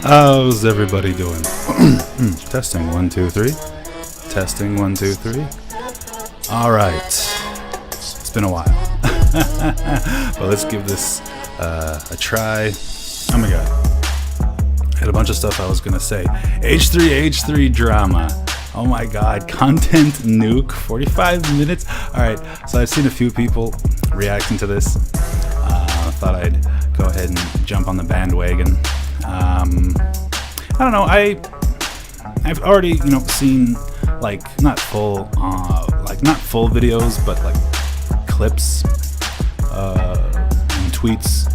How's everybody doing? Testing 1 2 3. Testing 1 2 3. All right. It's been a while. But let's give this a try. Oh my god. I had a bunch of stuff I was gonna say. H3h3 drama. Oh my god. Content nuke. 45 minutes. All right. So I've seen a few people reacting to this. Thought I'd go ahead and jump on the bandwagon. I don't know. I've already, seen like not full videos, but like clips and tweets,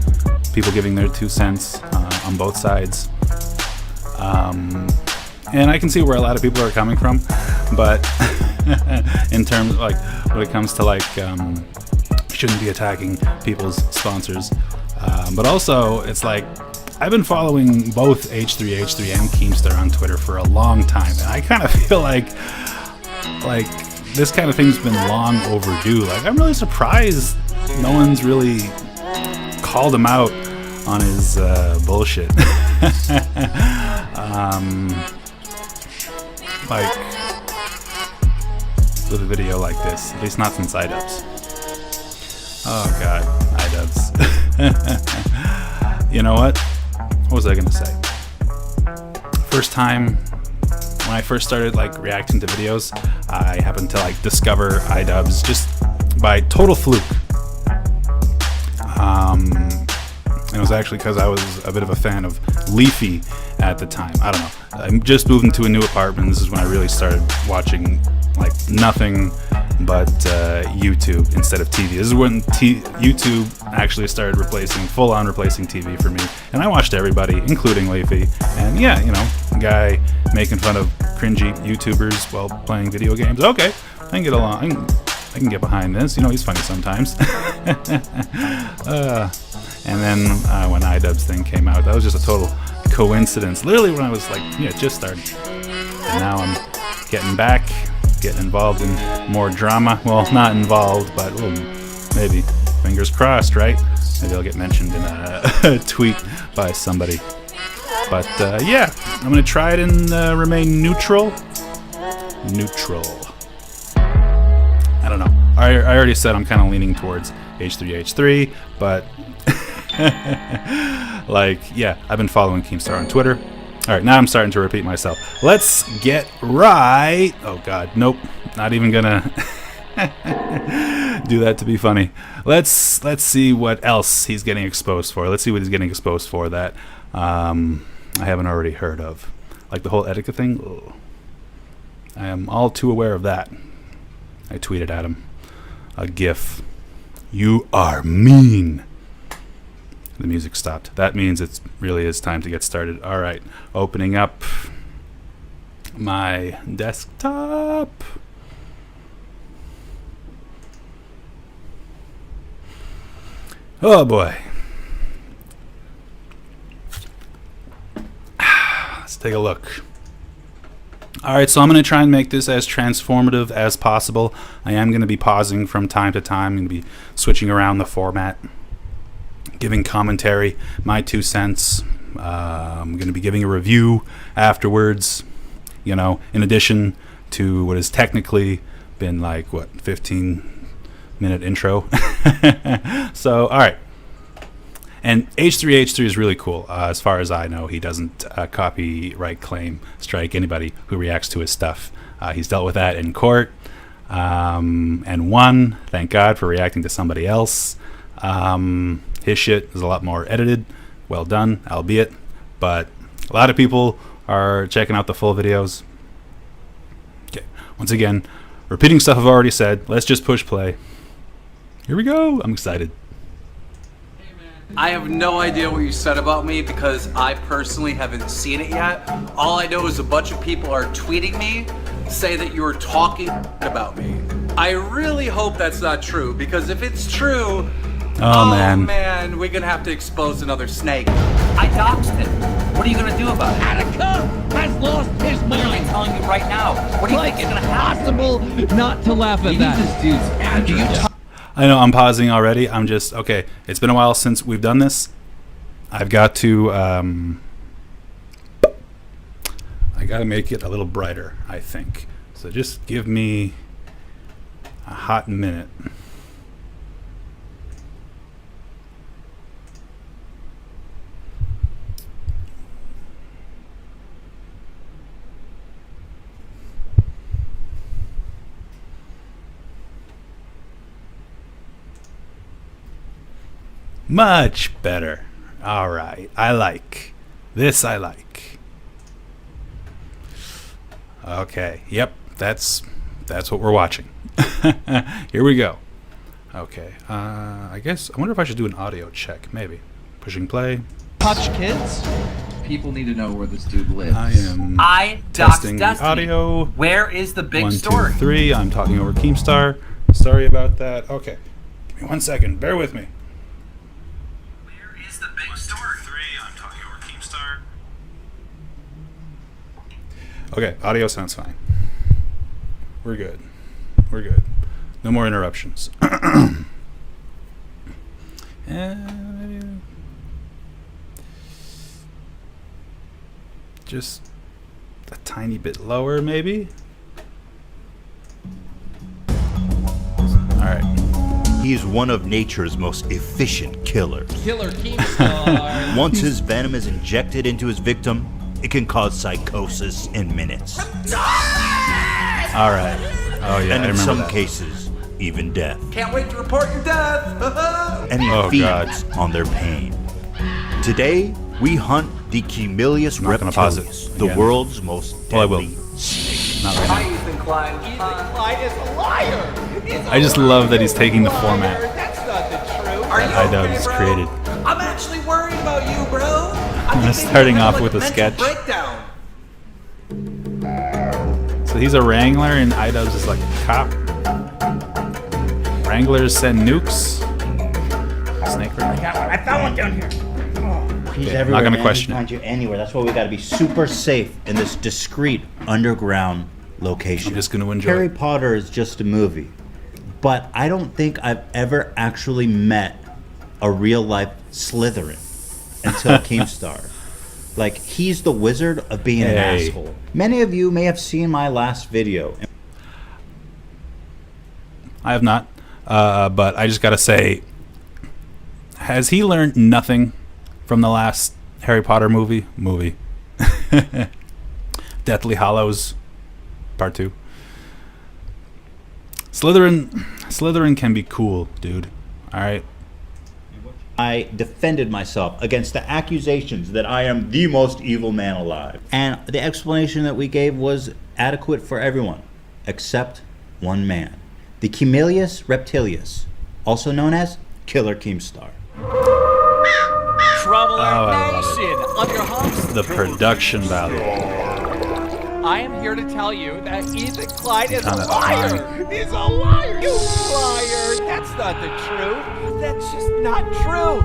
people giving their 2 cents on both sides. And I can see where a lot of people are coming from, but in terms of, like, when it comes to like shouldn't be attacking people's sponsors, but also it's like I've been following both h3h3 and Keemstar on Twitter for a long time, and I kind of feel like this kind of thing's been long overdue. Like, I'm really surprised no one's really called him out on his bullshit. Like, with a video like this, at least not since iDubbbz. Oh god, iDubbbz. You know what? What was I gonna say? First time when I first started like reacting to videos, I happened to like discover iDubbbz just by total fluke. And it was actually because I was a bit of a fan of Leafy at the time. I don't know. I just moved into a new apartment. This is when I really started watching like nothing but YouTube instead of TV. This is when YouTube actually started full-on replacing TV for me. And I watched everybody, including Leafy. And yeah, a guy making fun of cringy YouTubers while playing video games. Okay, I can get along. I can get behind this. He's funny sometimes. And then when iDubbbz thing came out, that was just a total coincidence. Literally when I was like, just started. And now I'm getting involved in more drama. Well, not involved, but maybe. Fingers crossed, right? Maybe I'll get mentioned in a tweet by somebody. But yeah, I'm gonna try it and remain neutral. I don't know. I already said I'm kind of leaning towards h3h3, but like, yeah, I've been following Keemstar on Twitter. All right, now I'm starting to repeat myself. Let's get right. Oh God, nope, not even gonna do that to be funny. Let's see what else he's getting exposed for. Let's see what he's getting exposed for that I haven't already heard of, like the whole Etica thing. Ugh. I am all too aware of that. I tweeted at him a GIF. You are mean. The music stopped. That means it really is time to get started. All right, opening up my desktop. Oh boy. Let's take a look. All right, so I'm going to try and make this as transformative as possible. I am going to be pausing from time to time. I'm going to be switching around the format, giving commentary, my 2 cents. I'm going to be giving a review afterwards, in addition to what has technically been like, 15-minute intro. So, all right. And h3h3 is really cool. As far as I know, he doesn't copyright claim strike anybody who reacts to his stuff. He's dealt with that in court and won. Thank God for reacting to somebody else. His shit is a lot more edited. Well done, albeit. But a lot of people are checking out the full videos. Okay, once again, repeating stuff I've already said. Let's just push play. Here we go. I'm excited. I have no idea what you said about me because I personally haven't seen it yet. All I know is a bunch of people are tweeting me, say that you were talking about me. I really hope that's not true, because if it's true, oh man, we're gonna have to expose another snake. I doxed him. What are you gonna do about it? Etica has lost his Literally mind. telling you right now. What do you think is gonna happen? Impossible not to laugh at that. This dude's address. I know I'm pausing already. I'm just okay. It's been a while since we've done this. I've got to. I got to make it a little brighter, I think. So just give me a hot minute. Much better. All right. I like. This I like. Okay. Yep. That's what we're watching. Here we go. Okay. I guess I wonder if I should do an audio check. Maybe. Pushing play. Touch kids. People need to know where this dude lives. I am I testing doxed the Destiny. audio. Where is the big 1, 2, story? 3. I'm talking over Keemstar. Sorry about that. Okay. Give me 1 second. Bear with me. Where is the big story? 3. I'm talking over Keemstar. Okay. Audio sounds fine. We're good. We're good. No more interruptions. And just a tiny bit lower, maybe. All right. He's one of nature's most efficient killers. Killer Keemstar. Once his venom is injected into his victim, it can cause psychosis in minutes. All right. Oh yeah, And I in remember some that. cases, even death. Can't wait to report your death. And he Oh, feeds on their pain. Today, we hunt the Keemstar not gonna pause it reptilius, the again. world's most Well, I will. deadly snake. Not right Hi, now. Ethan Klein. Clyde is a liar. He's I just love that he's taking the format That's not the truth. Are you iDubbbz okay, bro? created. I'm actually worried about you, bro. I think Starting maybe off you have, with a mental sketch. breakdown. So he's a wrangler, and iDubbbz is like a cop. Wranglers send nukes. Snake Rider. I found one down here. He's Okay, everywhere. not gonna man. question He it. can find you anywhere. That's why we gotta be super safe in this discreet underground location. I'm just gonna enjoy Harry it. Potter is just a movie, but I don't think I've ever actually met a real life Slytherin until Keemstar. Like, he's the wizard of being an Hey. asshole. Many of you may have seen my last video. I have not, but I just gotta say, has he learned nothing from the last Harry Potter movie? Deathly Hallows, Part 2. Slytherin can be cool, dude. All right. I defended myself against the accusations that I am the most evil man alive. And the explanation that we gave was adequate for everyone, except one man. The Keemstar reptilius, also known as Killer Keemstar. Traveler Oh, I love Nation, on your host. The production value. I am here to tell you that Ethan Clyde is a Kinda liar. He's a liar. You liar. That's not the truth. That's just not true.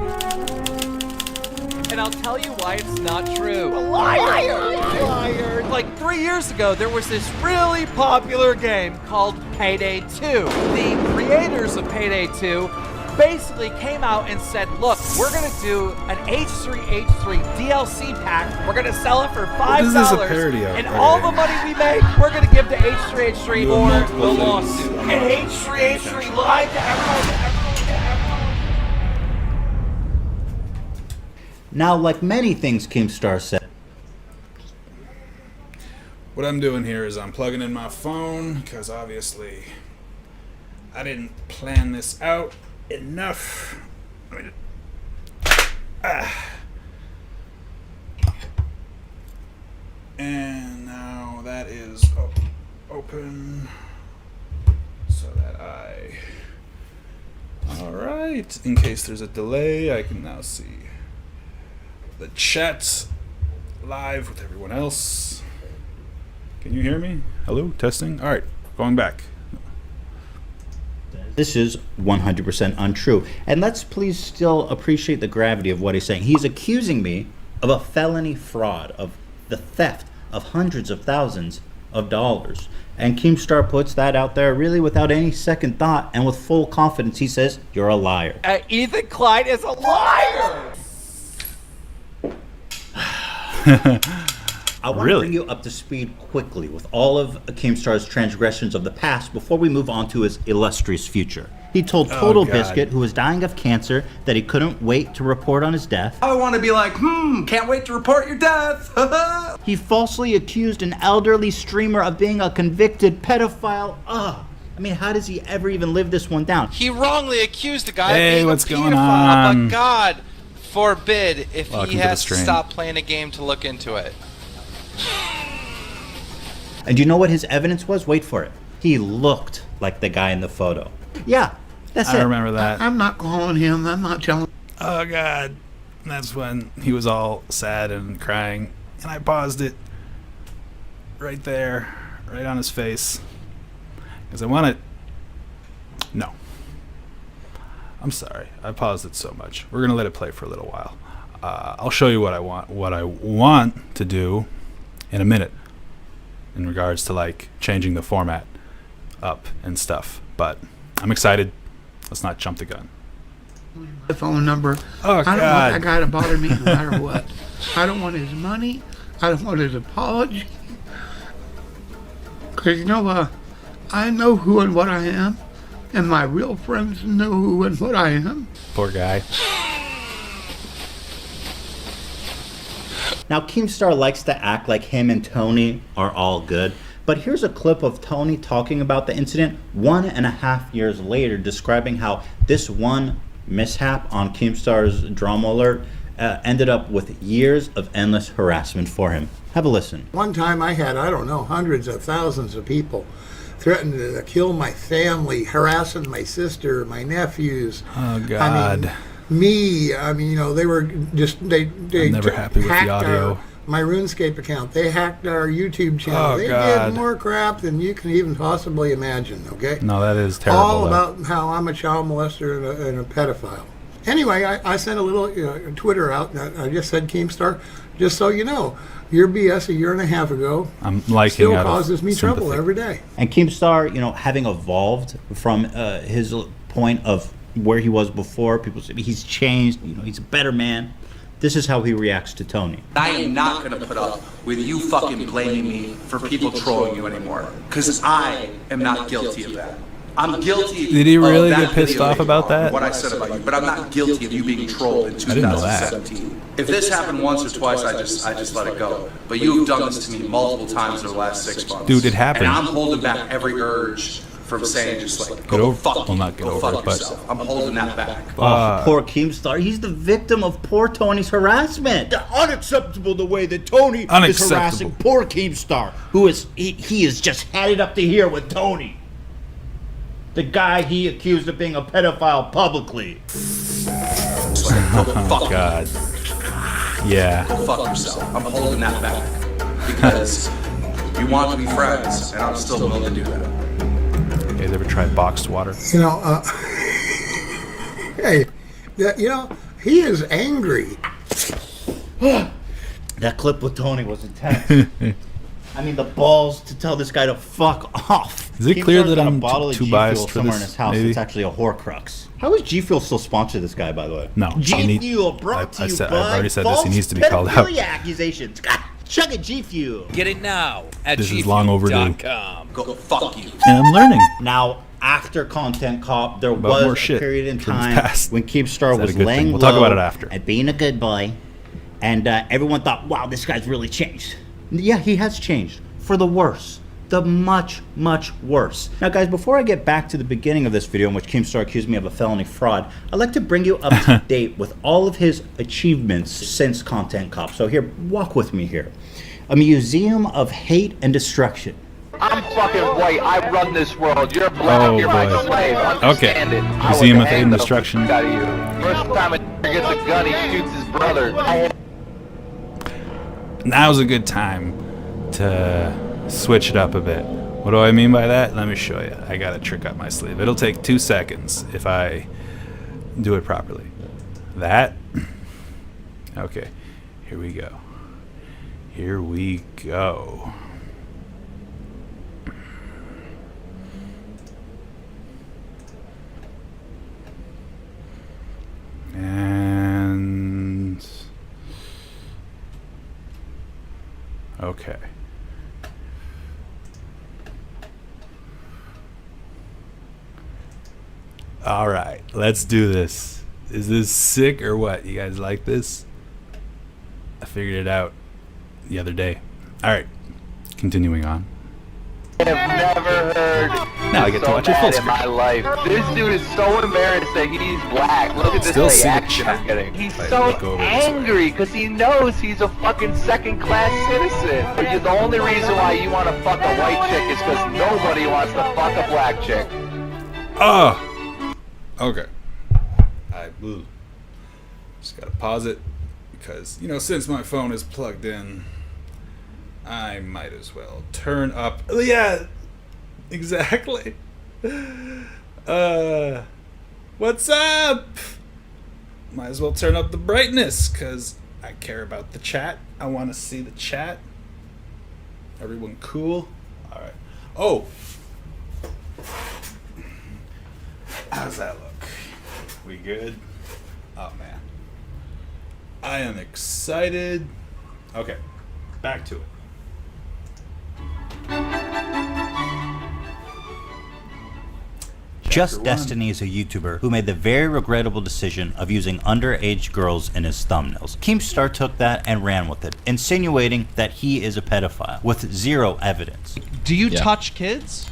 And I'll tell you why it's not true. A liar. Liar. Like 3 years ago, there was this really popular game called Payday 2. The creators of Payday 2 basically came out and said, look, we're going to do an h3h3 DLC pack. We're going to sell it for $5. This is a parody of and it. all the money we make, we're going to give to h3h3 You or have the multiple lawsuit. things. And h3h3 lied to everyone. Now, like many things Keemstar said, What I'm doing here is I'm plugging in my phone because obviously I didn't plan this out enough. And now that is open so that Alright, in case there's a delay, I can now see the chat live with everyone else. Can you hear me? Hello? Testing? Alright, going back. this is 100% untrue. And let's please still appreciate the gravity of what he's saying. He's accusing me of a felony fraud, of the theft of hundreds of thousands of dollars. And Keemstar puts that out there really without any second thought and with full confidence. He says, "You're a liar." Ethan Klein is a liar! I want to Really? bring you up to speed quickly with all of Keemstar's transgressions of the past before we move on to his illustrious future. He told Total God. Biscuit, who was dying of cancer, that he couldn't wait to report on his death. I want to be like, can't wait to report your death. He falsely accused an elderly streamer of being a convicted pedophile. Ugh. I mean, how does he ever even live this one down? He wrongly accused the guy Hey, of being what's a going pedophile, on? but God forbid if Welcome he to the has to stream. stop playing a game to look into it. And do you know what his evidence was? Wait for it. He looked like the guy in the photo. Yeah, that's it. I remember that. I'm not calling him. I'm not telling. Oh God, that's when he was all sad and crying, and I paused it right there, right on his face, because I wanted. No, I'm sorry. I paused it so much. We're gonna let it play for a little while. I'll show you what I want. What I want to do in a minute, in regards to like changing the format up and stuff. But I'm excited. Let's not jump the gun. My phone number. Oh, I don't want God. that guy to bother me no matter what. I don't want his money. I don't want his apology. Because, you know, I know who and what I am. And my real friends know who and what I am. Poor guy. Now, Keemstar likes to act like him and Tony are all good. But here's a clip of Tony talking about the incident 1.5 years later, describing how this one mishap on Keemstar's drama alert ended up with years of endless harassment for him. Have a listen. One time I had, I don't know, hundreds of thousands of people threatened to kill my family, harassing my sister, my nephews. Oh God. I mean, you know, they were just, they I'm never happy with the hacked audio. my RuneScape account. They hacked our YouTube channel. Oh, they God. did more crap than you can even possibly imagine, okay? No, that is terrible. All though. about how I'm a child molester and a pedophile. Anyway, I sent a little Twitter out, and I just said, Keemstar, just so you know, your BS a year and a half ago I'm liking still out of causes me trouble sympathy. every day. And Keemstar, you know, having evolved from his point of where he was before, people say he's changed, you know, he's a better man. This is how he reacts to Tony. I am not going to put up with you fucking blaming me for people trolling you anymore. Because I am not guilty of that. I'm guilty. Did he really of that get pissed video off about that? What I said about you, but I'm not guilty of you being trolled in didn't know that. 2017. If this happened once or twice, I just let it go. But you've done this to me multiple times over the last 6 months. Dude, it happened. And I'm holding back every urge from saying just like, Get go over- fuck well, you, not get go over fuck it, but- yourself. I'm holding that back. Oh, poor Keemstar. He's the victim of poor Tony's harassment. Unacceptable the way that Tony is Unacceptable. harassing poor Keemstar, who is he is just headed up to here with Tony, the guy he accused of being a pedophile publicly. Just like, go fuck you. God. Yeah. Go fuck yourself. I'm holding that back because you want to be friends, and I'm still willing to do that. You guys ever tried boxed water? You know, hey, you know, he is angry. That clip with Tony was intense. I mean, the balls to tell this guy to fuck off. Is it clear Keemstar's that got a I'm bottle of too G biased Fuel for somewhere this, in his house? maybe? It's actually a Horcrux. How is G Fuel still sponsor this guy, by the way? No, G I need- Fuel brought to I you said- by I've already said this, he false needs to be called out. pedophilia accusations. God, chug it, G Fuel. Get it now at This is long overdue. gfuel.com. Go fuck you. And I'm learning. Now, after Content Cop, there About more was a shit period in from his time past. when Is Keemstar that a was good thing? laying We'll talk low about it after. and being a good boy, and everyone thought, wow, this guy's really changed. Yeah, he has changed. For the worse. The much, much worse. Now, guys, before I get back to the beginning of this video in which Keemstar accused me of a felony fraud, I'd like to bring you up to date with all of his achievements since Content Cop. So here, walk with me here. A museum of hate and destruction. I'm fucking white. I run this world. You're black. Oh, You're my boy. slave. Okay. Understand it. I Museum would of Hate hang and the Destruction. fuck out of you. First time a gets a gun, he shoots his brother. Now's a good time to switch it up a bit. What do I mean by that? Let me show you. I got a trick up my sleeve. It'll take 2 seconds if I do it properly. That. Okay. Here we go. Here we go. And okay. All right, let's do this. Is this sick or what? You guys like this? I figured it out the other day. All right, continuing on. I have never heard Now I get to watch it full in screen. my life. This dude is so embarrassed that he's black. Look at this Still see the reaction chat. I'm getting. He's If I so look over this way. angry because he knows he's a fucking second-class citizen. The only reason why you want to fuck a white chick is because nobody wants to fuck a black chick. Oh, okay. Just gotta pause it because, you know, since my phone is plugged in, I might as well turn up. Yeah, exactly. What's up? Might as well turn up the brightness because I care about the chat. I want to see the chat. Everyone cool? All right. Oh. How's that look? We good? Oh, man. I am excited. Okay. Back to it. Just Chapter Destiny is a YouTuber who made the very regrettable decision of using underage girls in his thumbnails. Keemstar took that and ran with it, insinuating that he is a pedophile, with zero evidence. Do you touch kids?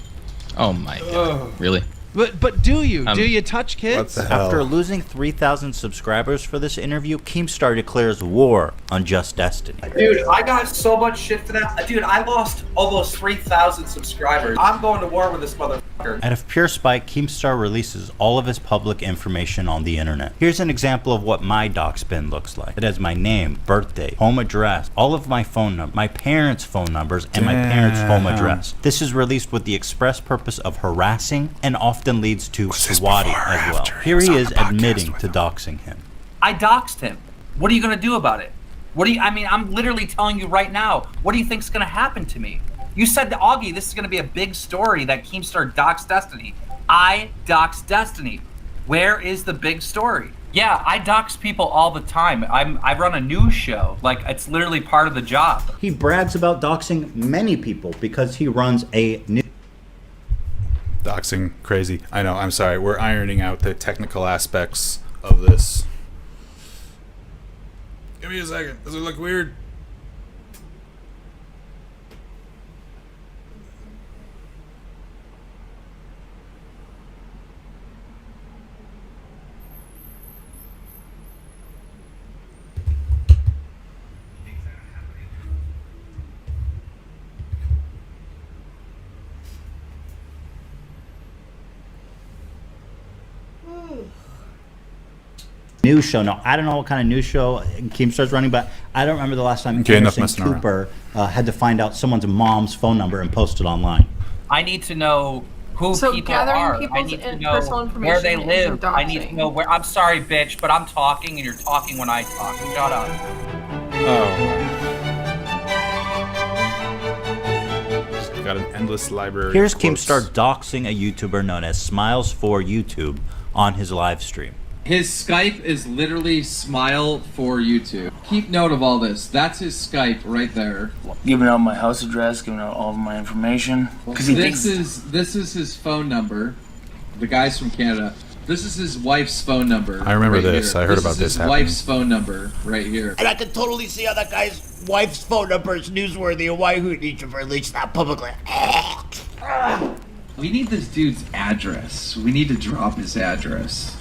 Oh my god. Really? But do you? Do you touch kids? What the hell? After losing 3,000 subscribers for this interview, Keemstar declares war on Just Destiny. Dude, I got so much shit for that. Dude, I lost almost 3,000 subscribers. I'm going to war with this motherfucker. Out of pure spite, Keemstar releases all of his public information on the internet. Here's an example of what my dox bin looks like. It has my name, birthday, home address, all of my phone numbers, my parents' phone numbers, and my parents' home address. This is released with the express purpose of harassing and often leads to swatting as well. Here he is admitting to doxing him. I doxed him. What are you going to do about it? I'm literally telling you right now, what do you think's going to happen to me? You said to Augie, this is going to be a big story that Keemstar doxed Destiny. I doxed Destiny. Where is the big story? Yeah, I dox people all the time. I run a news show. Like, it's literally part of the job. He brags about doxing many people because he runs a news. Doxing, crazy. I know, I'm sorry. We're ironing out the technical aspects of this. Give me a second. Does it look weird? News show. No, I don't know what kind of news show Keemstar's running, but I don't remember the last time Okay, enough Anderson messing around. Cooper had to find out someone's mom's phone number and post it online. I need to know who So people gathering are. I people's need to personal know where they information live. isn't I need to doxing. know where. I'm sorry, bitch, but I'm talking and you're talking when I talk. Shut up. Just got an endless library. Here's of quotes. Keemstar doxing a YouTuber known as Smiles for YouTube on his live stream. His Skype is literally Smile for YouTube. Keep note of all this. That's his Skype right there. Giving out my house address, giving out all of my information. This is his phone number. The guy's from Canada. This is his wife's phone number. I remember right this. here. I heard about this His happening. wife's phone number right here. And I can totally see how that guy's wife's phone number is newsworthy and why he would need to release that publicly. We need this dude's address. We need to drop his address.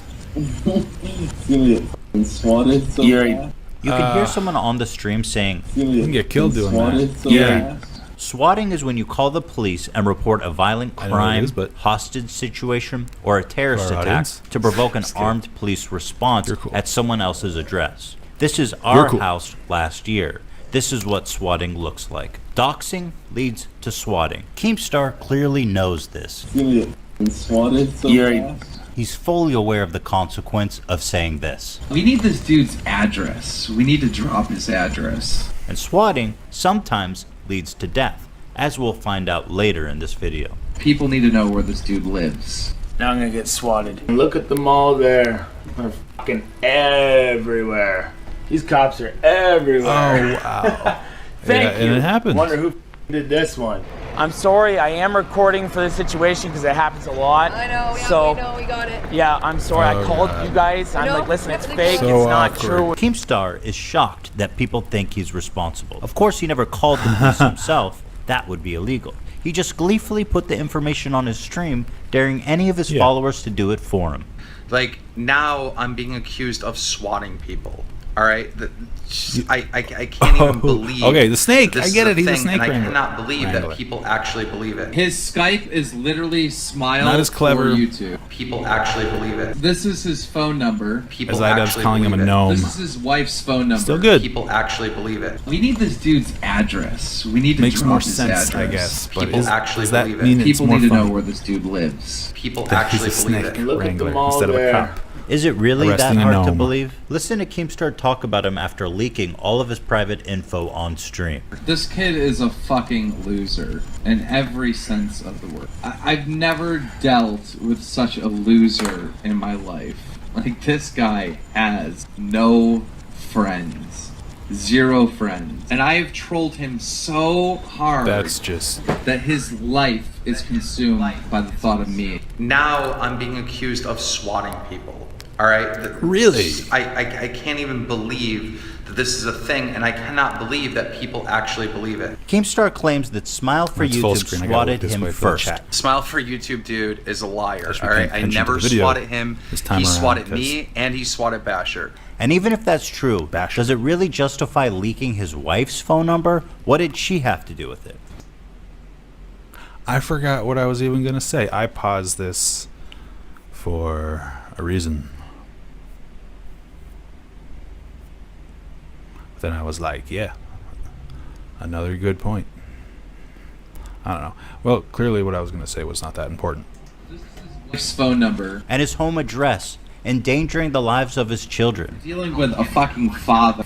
Swatted so You can hear someone on the stream saying, You can get killed doing that. Yeah. Swatting is when you call the police and report a violent I know what it crime, is, but- hostage situation, or a terrorist For our attack audience? to provoke an Just kidding. armed police response You're cool. at someone else's address. This is our cool. house last year. This is what swatting looks like. Doxing leads to swatting. Keemstar clearly knows this. Swatted so he's fully aware of the consequence of saying this. We need this dude's address. We need to drop his address. And swatting sometimes leads to death, as we'll find out later in this video. People need to know where this dude lives. Now I'm gonna get swatted. Look at them all there. They're fucking everywhere. These cops are everywhere. Oh, wow. Thank Yeah, you. and it happens. Wonder who did this one. I'm sorry, I am recording for this situation because it happens a lot. I know, yeah, so, we know, we got it. Yeah, I'm sorry, Oh, I called God. you guys. I'm No, like, listen, it's definitely fake, So it's not awkward. true. Keemstar is shocked that people think he's responsible. Of course, he never called the police himself. That would be illegal. He just gleefully put the information on his stream, daring any of his followers to do it for him. Like, now I'm being accused of swatting people. All right, I can't even believe. Okay, the snake. This I get is it. He's a thing, snake and I wrangler. cannot believe Wrangler. that people actually believe it. His Skype is literally smile Not as clever. for YouTube. People actually believe it. This is his phone number. People As Idub's actually calling him a believe it. gnome. This is his wife's phone number. Still good. People actually believe it. We need this dude's address. We need to Makes drop more his sense, address. I guess. But People actually does that believe it. mean it's People more need to know fun where this dude lives. People that he's actually a believe snake it. Look at wrangler them all instead of a there. cop? Is it really that Arresting a hard to gnome. believe? Listen to Keemstar talk about him after leaking all of his private info on stream. This kid is a fucking loser in every sense of the word. I've never dealt with such a loser in my life. Like, this guy has no friends. 0 friends. And I have trolled him so hard That's just... that his life is consumed by the thought of me. Now I'm being accused of swatting people. All right. Really? I can't even believe that this is a thing, and I cannot believe that people actually believe it. Keemstar claims that Smile for It's full YouTube screen. I gotta look swatted this him way for the first. chat. Smile for YouTube dude is a liar. Unless All we right. pay I attention to never the video swatted him. this time He around, swatted 'cause- me, and he swatted Basher. And even if that's true, does it really justify leaking his wife's phone number? What did she have to do with it? I forgot what I was even going to say. I paused this for a reason. Then I was like, yeah, another good point. I don't know. Well, clearly what I was going to say was not that important. His phone number. And his home address, endangering the lives of his children. Dealing with a fucking father.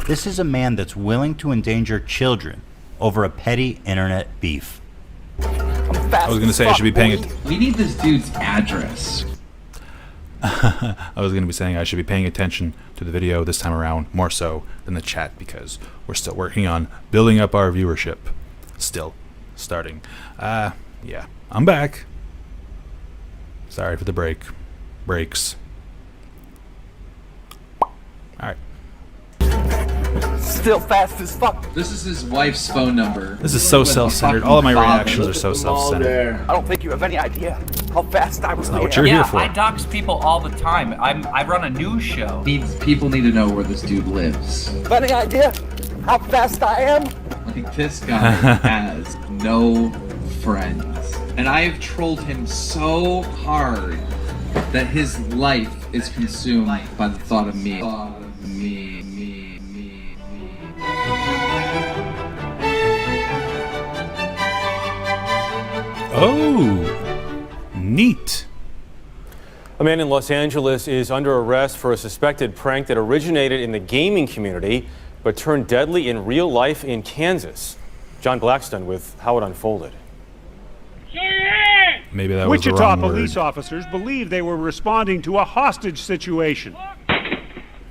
This is a man that's willing to endanger children over a petty internet beef. I was going to say I should be paying it. We need this dude's address. I was going to be saying I should be paying attention to the video this time around more so than the chat because we're still working on building up our viewership. Still starting. Yeah, I'm back. Sorry for the breaks. All right. Still fast as fuck. This is his wife's phone number. This is so self-centered. All of my reactions are so self-centered. I don't think you have any idea how fast I was That's not what there. you're here for. I dox people all the time. I run a news show. People need to know where this dude lives. Have any idea how fast I am? Like, this guy has no friends. And I have trolled him so hard that his life is consumed by the thought of me. Oh, neat. A man in Los Angeles is under arrest for a suspected prank that originated in the gaming community but turned deadly in real life in Kansas. John Blackstone with how it unfolded. Maybe that was the Wichita wrong police word. officers believe they were responding to a hostage situation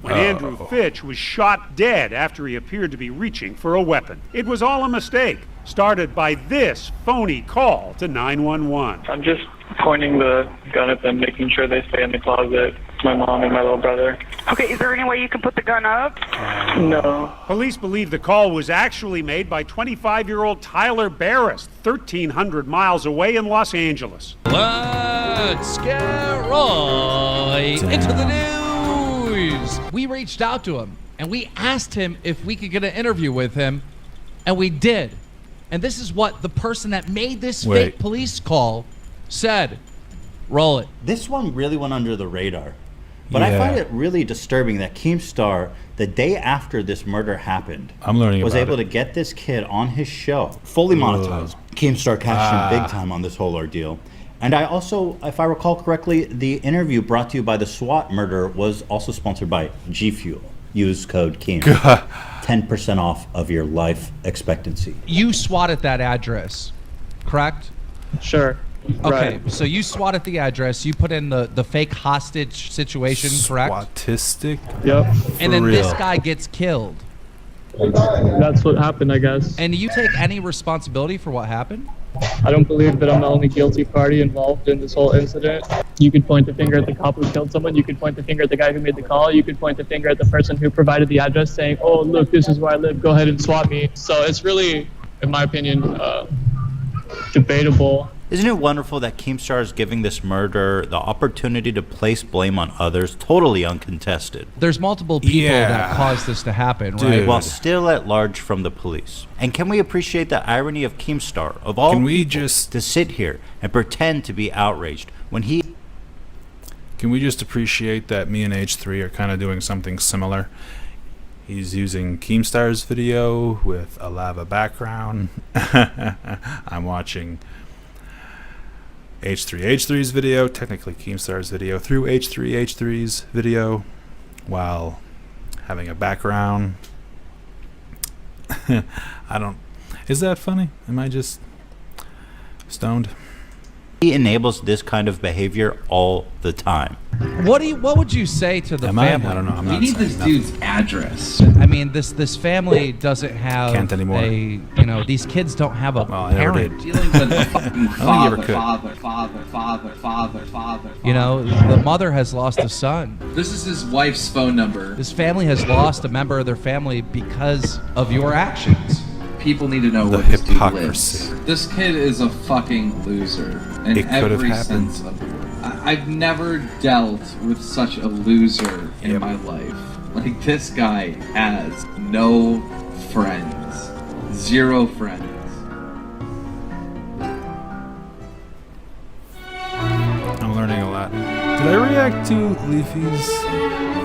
when Andrew Fitch was shot dead after he appeared to be reaching for a weapon. It was all a mistake, started by this phony call to 911. I'm just pointing the gun at them, making sure they stay in the closet. My mom and my little brother. Okay, is there any way you can put the gun up? No. Police believe the call was actually made by 25-year-old Tyler Barris, 1,300 miles away in Los Angeles. Let's get right into the news. We reached out to him and we asked him if we could get an interview with him, and we did. And this is what the person that made this fake police call said. Roll it. This one really went under the radar. But I Yeah. find it really disturbing that Keemstar, the day after this murder happened, I'm learning was about able it. to get this kid on his show, fully monetized. Keemstar cashed in big time on this whole ordeal. And I also, if I recall correctly, the interview brought to you by the SWAT murder was also sponsored by G Fuel. Use code Keem. 10% off of your life expectancy. You swatted that address, correct? Sure. Okay, so you swatted the address. You put in the fake hostage situation, correct? Swatistic? Yep. And then this guy gets killed. That's what happened, I guess. And do you take any responsibility for what happened? I don't believe that I'm the only guilty party involved in this whole incident. You could point the finger at the cop who killed someone. You could point the finger at the guy who made the call. You could point the finger at the person who provided the address saying, oh, look, this is where I live. Go ahead and swat me. So it's really, in my opinion, debatable. Isn't it wonderful that Keemstar is giving this murder the opportunity to place blame on others, totally uncontested? There's multiple people that caused this to happen, right? While still at large from the police. And can we appreciate the irony of Keemstar, of all people, to sit here and pretend to be outraged when he... Can we just appreciate that me and H3 are kind of doing something similar? He's using Keemstar's video with a lava background. I'm watching h3h3's video, technically Keemstar's video, through h3h3's video while having a background. Is that funny? Am I just stoned? He enables this kind of behavior all the time. What would you say to the family? I don't know. I'm We not need saying this nothing. dude's address. I mean, this family doesn't have Can't anymore. These kids don't have a I never parent. did. Dealing with a fucking I think you father. You know, the mother has lost a son. This is his wife's phone number. This family has lost a member of their family because of your actions. People need to know The where this dude hypocrisy. lives. This kid is a fucking loser in It could have every happened. sense of the word. I've never dealt with such a loser in my life. Like, this guy has no friends. Zero friends. I'm learning a lot. Did I react to Leafy's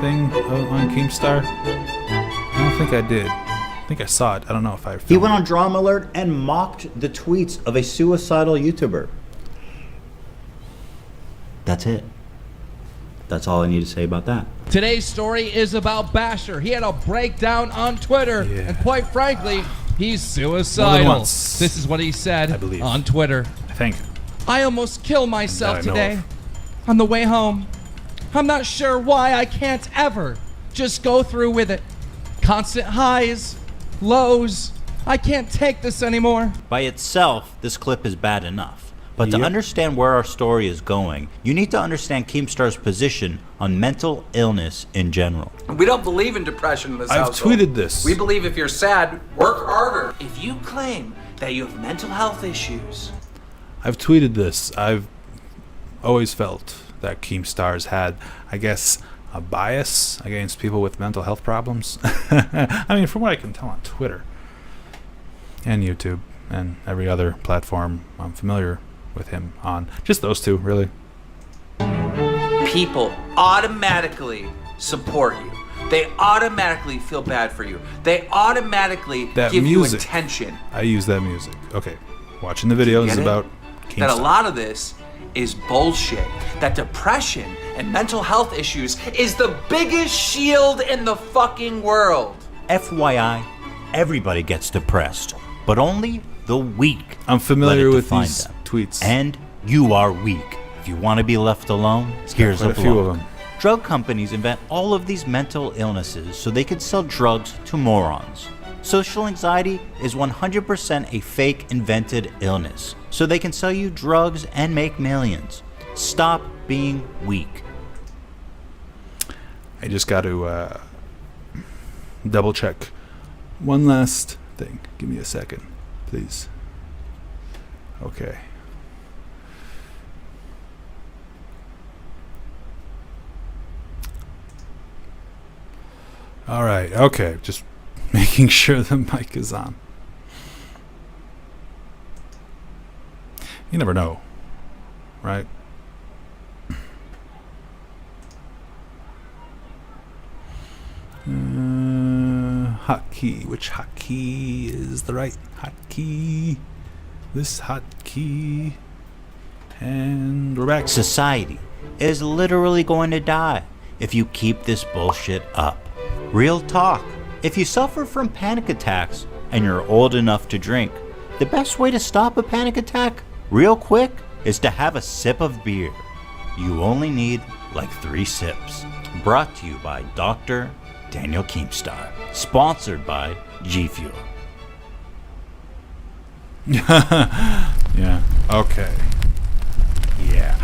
thing on Keemstar? I don't think I did. I think I saw it. I don't know if I filmed He went on Drama Alert and mocked the tweets of a suicidal YouTuber. That's it. That's all I need to say about that. Today's story is about Basher. He had a breakdown on Twitter, and quite frankly, he's suicidal. once. This is what he said on Twitter. I think. I almost killed myself That I know today of. on the way home. I'm not sure why I can't ever just go through with it. Constant highs, lows. I can't take this anymore. By itself, this clip is bad enough. But to understand where our story is going, you need to understand Keemstar's position on mental illness in general. We don't believe in depression in this I've household. tweeted this. We believe if you're sad, work harder. If you claim that you have mental health issues, I've tweeted this. I've always felt that Keemstar's had, I guess, a bias against people with mental health problems. I mean, from what I can tell on Twitter and YouTube and every other platform I'm familiar with him on. Just those two, really. people automatically support you. They automatically feel bad for you. They automatically That give music. you attention. I use that music. Okay. Watching the video is Get it? about That a Keemstar. lot of this is bullshit. That depression and mental health issues is the biggest shield in the fucking world. FYI, everybody gets depressed, but only the weak. I'm familiar let it with define these them. tweets. And you are weak. If you want to be left alone, here's quite a a few of block. them. Drug companies invent all of these mental illnesses so they can sell drugs to morons. Social anxiety is 100% a fake invented illness, so they can sell you drugs and make millions. Stop being weak. I just got to double check one last thing. Give me a second, please. Okay. All right. Okay. Just making sure the mic is on. You never know, right? hotkey. Which hotkey is the right hotkey? This hotkey. And we're back. Society is literally going to die if you keep this bullshit up. Real talk. If you suffer from panic attacks and you're old enough to drink, the best way to stop a panic attack, real quick, is to have a sip of beer. You only need like 3 sips. Brought to you by Dr. Daniel Keemstar. Sponsored by G Fuel. Yeah. Okay. Yeah.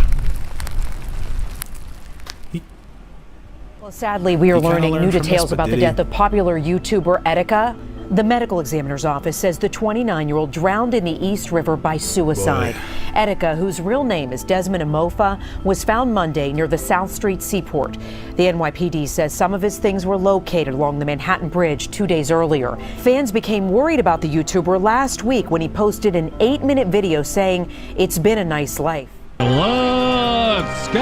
Well, sadly, we are learning new details about the death of popular YouTuber Etica. The medical examiner's office says the 29-year-old drowned in the East River by suicide. Etica, whose real name is Desmond Amofa, was found Monday near the South Street Seaport. The NYPD says some of his things were located along the Manhattan Bridge 2 days earlier. Fans became worried about the YouTuber last week when he posted an 8-minute video saying, "It's been a nice life." Let's go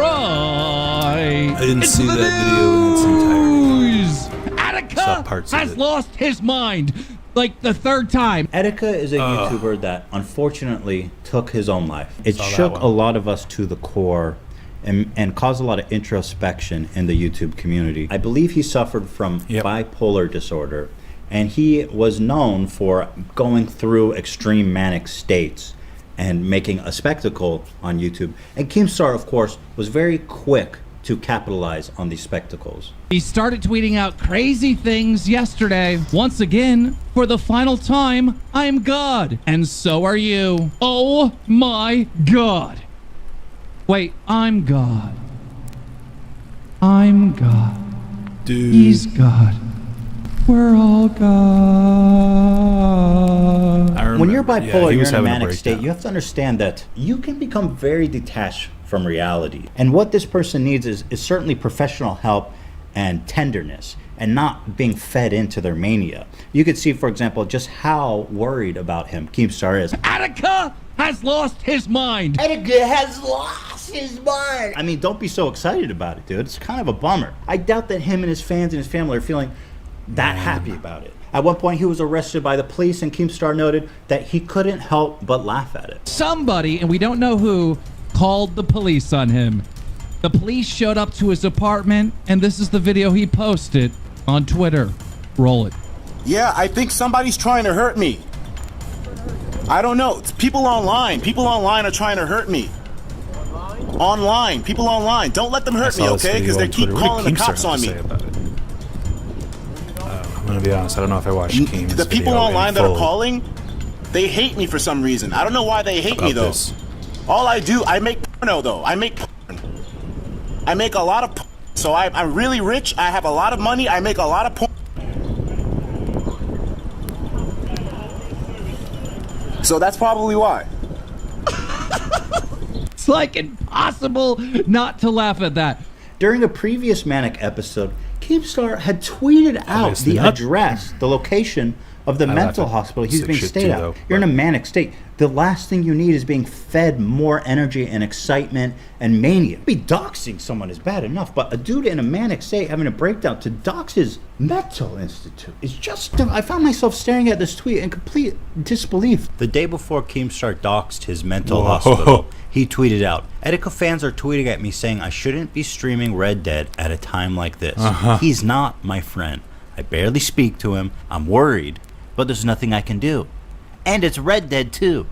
right. I didn't see that video in its entirety. Etica has lost his mind like the 3rd time. Etica is a YouTuber that unfortunately took his own life. It Saw that shook one. a lot of us to the core and caused a lot of introspection in the YouTube community. I believe he suffered from bipolar disorder, and he was known for going through extreme manic states and making a spectacle on YouTube. And Keemstar, of course, was very quick to capitalize on these spectacles. He started tweeting out crazy things yesterday. Once again, for the final time, I'm God. And so are you. Oh my God. Wait, I'm God. I'm God. Dude. He's God. We're all God. When you're bipolar, he you're was in a having a manic breakdown. state, you have to understand that you can become very detached from reality. And what this person needs is certainly professional help and tenderness, and not being fed into their mania. You could see, for example, just how worried about him Keemstar is. Etica has lost his mind. Etica has lost his mind. I mean, don't be so excited about it, dude. It's kind of a bummer. I doubt that him and his fans and his family are feeling that happy about it. At one point, he was arrested by the police, and Keemstar noted that he couldn't help but laugh at it. Somebody, and we don't know who, called the police on him. The police showed up to his apartment, and this is the video he posted on Twitter. Roll it. Yeah, I think somebody's trying to hurt me. I don't know. It's people online. People online are trying to hurt me. Online. People online. Don't let them hurt me, okay? Because they keep calling the cops on me. I'm gonna be honest, I don't know if I watched Keem's The people video online in that are full calling, they hate me for some reason. I don't know why they hate me, about though. this. All I do, I make porno, though. I make porn. I make a lot of porn. So I'm really rich. I have a lot of money. I make a lot of porn. So that's probably why. It's like impossible not to laugh at that. During a previous manic episode, Keemstar had tweeted out Obviously the not. address, the location of the mental laugh at hospital he's sick being shit stayed too, at. though, You're in a manic state. The last thing you need is being fed more energy and excitement and mania. Be doxing someone is bad enough, but a dude in a manic state having a breakdown to dox his mental institute is just... I found myself staring at this tweet in complete disbelief. The day before Keemstar doxed his mental hospital, he tweeted out, "Etica fans are tweeting at me saying I shouldn't be streaming Red Dead at a time like this. He's not my friend. I barely speak to him. I'm worried, but there's nothing I can do. And it's Red Dead too.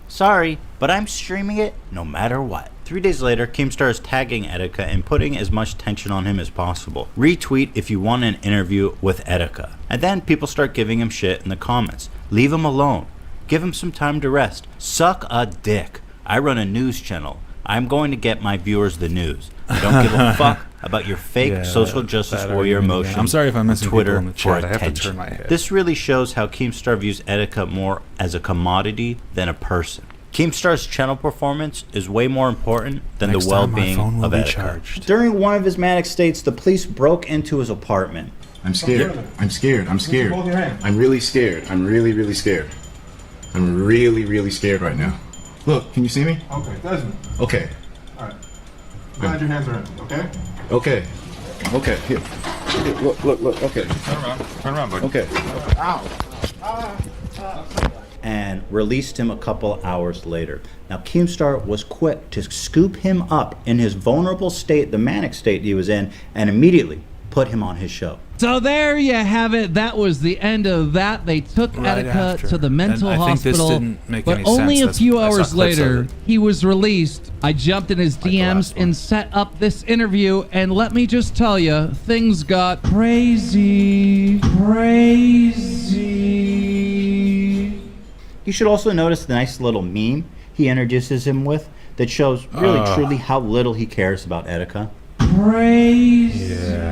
Sorry, but I'm streaming it no matter what." 3 days later, Keemstar is tagging Etica and putting as much tension on him as possible. Retweet if you want an interview with Etica. And then people start giving him shit in the comments. Leave him alone. Give him some time to rest. Suck a dick. I run a news channel. I'm going to get my viewers the news. I don't give a fuck about your fake social justice that warrior argument again. motion. I'm sorry if I'm missing Twitter people in the for chat. I have to attention. turn my head. This really shows how Keemstar views Etica more as a commodity than a person. Keemstar's channel performance is way more important than Next the time my well-being phone will of be Etica. charged. During one of his manic states, the police broke into his apartment. I'm scared. I'm scared. I'm scared. I'm really scared. I'm really, really scared. I'm really, really scared right now. Look, can you see me? Okay, Desmond. Okay. Alright. Glad your hands are empty, okay? Okay. Okay, here. Look. Okay. Turn around, buddy. Okay. Ow. And released him a couple hours later. Now, Keemstar was quick to scoop him up in his vulnerable state, the manic state he was in, and immediately put him on his show. So there you have it. That was the end of that. They took Right Etica after. to the mental And I think this hospital, didn't make but any only sense. a few I saw hours clips of later, it. he was released. I jumped in his DMs and set up this interview, and let me just tell you, things got crazy. You should also notice the nice little meme he introduces him with that shows really truly how little he cares about Etica.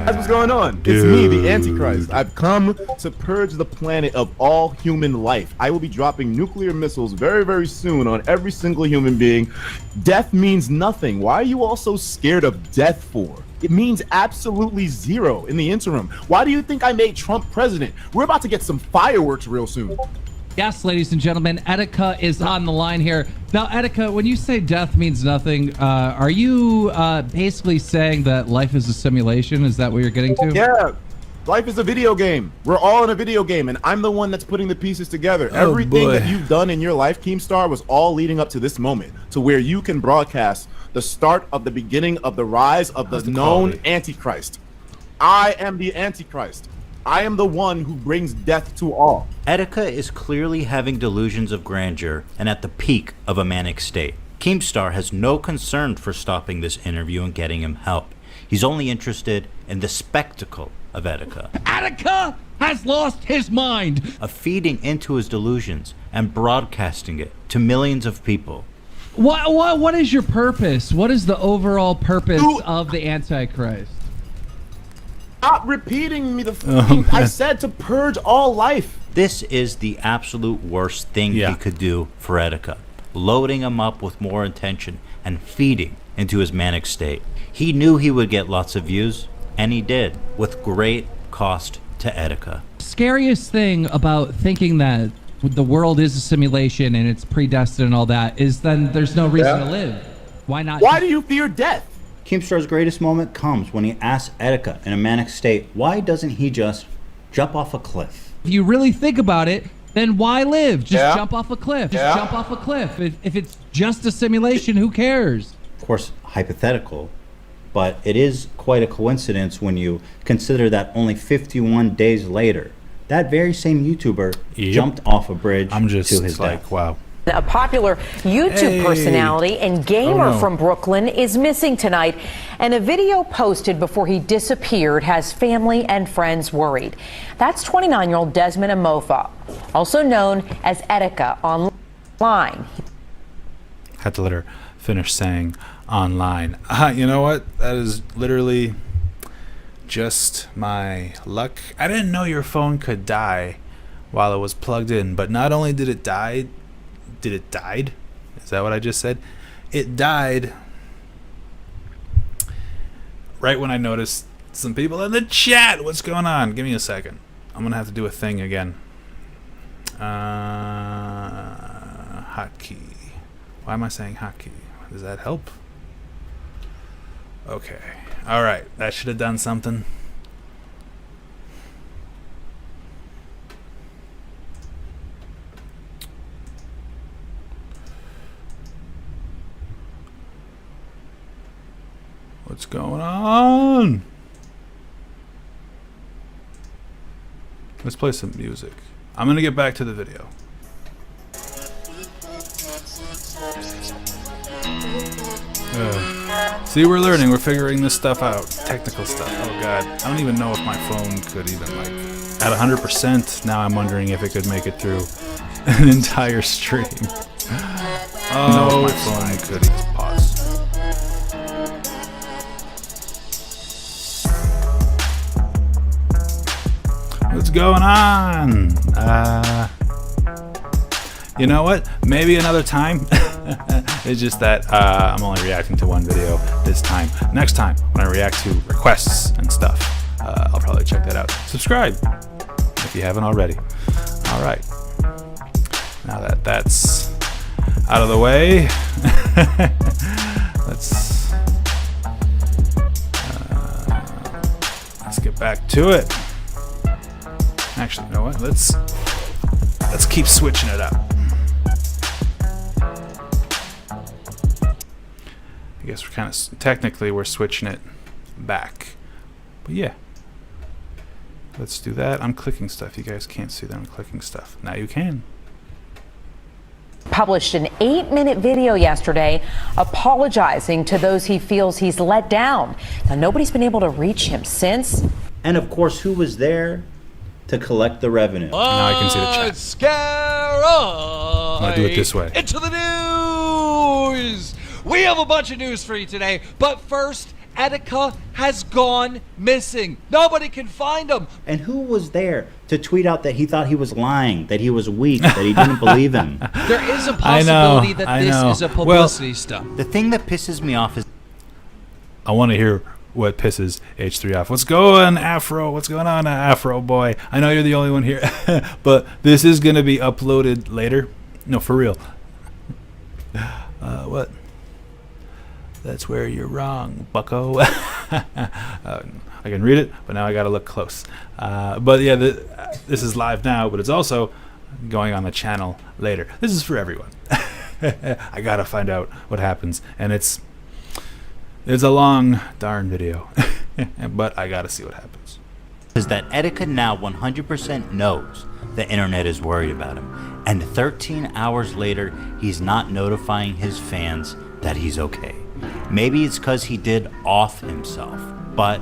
That's what's going on. It's me, the Antichrist. I've come to purge the planet of all human life. I will be dropping nuclear missiles very, very soon on every single human being. Death means nothing. Why are you all so scared of death for? It means absolutely zero in the interim. Why do you think I made Trump president? We're about to get some fireworks real soon. Yes, ladies and gentlemen, Etica is on the line here. Now, Etica, when you say death means nothing, are you basically saying that life is a simulation? Is that what you're getting to? Yeah. Life is a video game. We're all in a video game, and I'm the one that's putting the pieces together. Everything that you've done in your life, Keemstar, was all leading up to this moment, to where you can broadcast the start of the beginning of the rise of the known Antichrist. I am the Antichrist. I am the one who brings death to all. Etica is clearly having delusions of grandeur and at the peak of a manic state. Keemstar has no concern for stopping this interview and getting him help. He's only interested in the spectacle of Etica. Etica has lost his mind! Of feeding into his delusions and broadcasting it to millions of people. What is your purpose? What is the overall purpose of the Antichrist? Stop repeating me I said to purge all life. This is the absolute worst thing he could do for Etica. Loading him up with more attention and feeding into his manic state. He knew he would get lots of views, and he did, with great cost to Etica. Scariest thing about thinking that the world is a simulation and it's predestined and all that is then there's no reason to live. Why not? Why do you fear death? Keemstar's greatest moment comes when he asks Etica in a manic state, why doesn't he just jump off a cliff? If you really think about it, then why live? Just jump off a cliff. Just jump off a cliff. If it's just a simulation, who cares? Of course, hypothetical, but it is quite a coincidence when you consider that only 51 days later, that very same YouTuber jumped off a bridge to his death. Wow. A popular YouTube personality and gamer from Brooklyn is missing tonight, and a video posted before he disappeared has family and friends worried. That's 29-year-old Desmond Amofa, also known as Etica online. Had to let her finish saying online. You know what? That is literally just my luck. I didn't know your phone could die while it was plugged in, but not only did it die, it died? Is that what I just said? It died right when I noticed some people in the chat. What's going on? Give me a second. I'm gonna have to do a thing again. Hotkey. Why am I saying hotkey? Does that help? Okay. Alright. That should have done something. What's going on? Let's play some music. I'm gonna get back to the video. See, we're learning. We're figuring this stuff out. Technical stuff. Oh god. I don't even know if my phone could even at 100%. Now I'm wondering if it could make it through an entire stream. Oh, my phone could even pause. What's going on? You know what? Maybe another time. It's just that I'm only reacting to one video this time. Next time, when I react to requests and stuff, I'll probably check that out. Subscribe if you haven't already. All right. Now that that's out of the way, let's get get back to it. Actually, you know what? Let's keep switching it up. I guess we're kind of technically we're switching it back, but yeah. Let's do that. I'm clicking stuff. You guys can't see that I'm clicking stuff. Now you can. Published an 8-minute video yesterday apologizing to those he feels he's let down. Now, nobody's been able to reach him since. And of course, who was there to collect the revenue? Now I can see the chat. I'm gonna do it this way. Into the news! We have a bunch of news for you today, but first, Etica has gone missing. Nobody can find him. And who was there to tweet out that he thought he was lying, that he was weak, that he didn't believe him? There is a possibility that this is a publicity stunt. The thing that pisses me off is... I want to hear what pisses H3 off. What's going, Afro? What's going on, Afro boy? I know you're the only one here, but this is going to be uploaded later. No, for real. What? That's where you're wrong, bucko. I can read it, but now I got to look close. But yeah, this is live now, but it's also going on the channel later. This is for everyone. I got to find out what happens, and it's a long darn video, but I got to see what happens. Is that Etica now 100% knows the internet is worried about him, and 13 hours later, he's not notifying his fans that he's okay. Maybe it's because he did off himself, but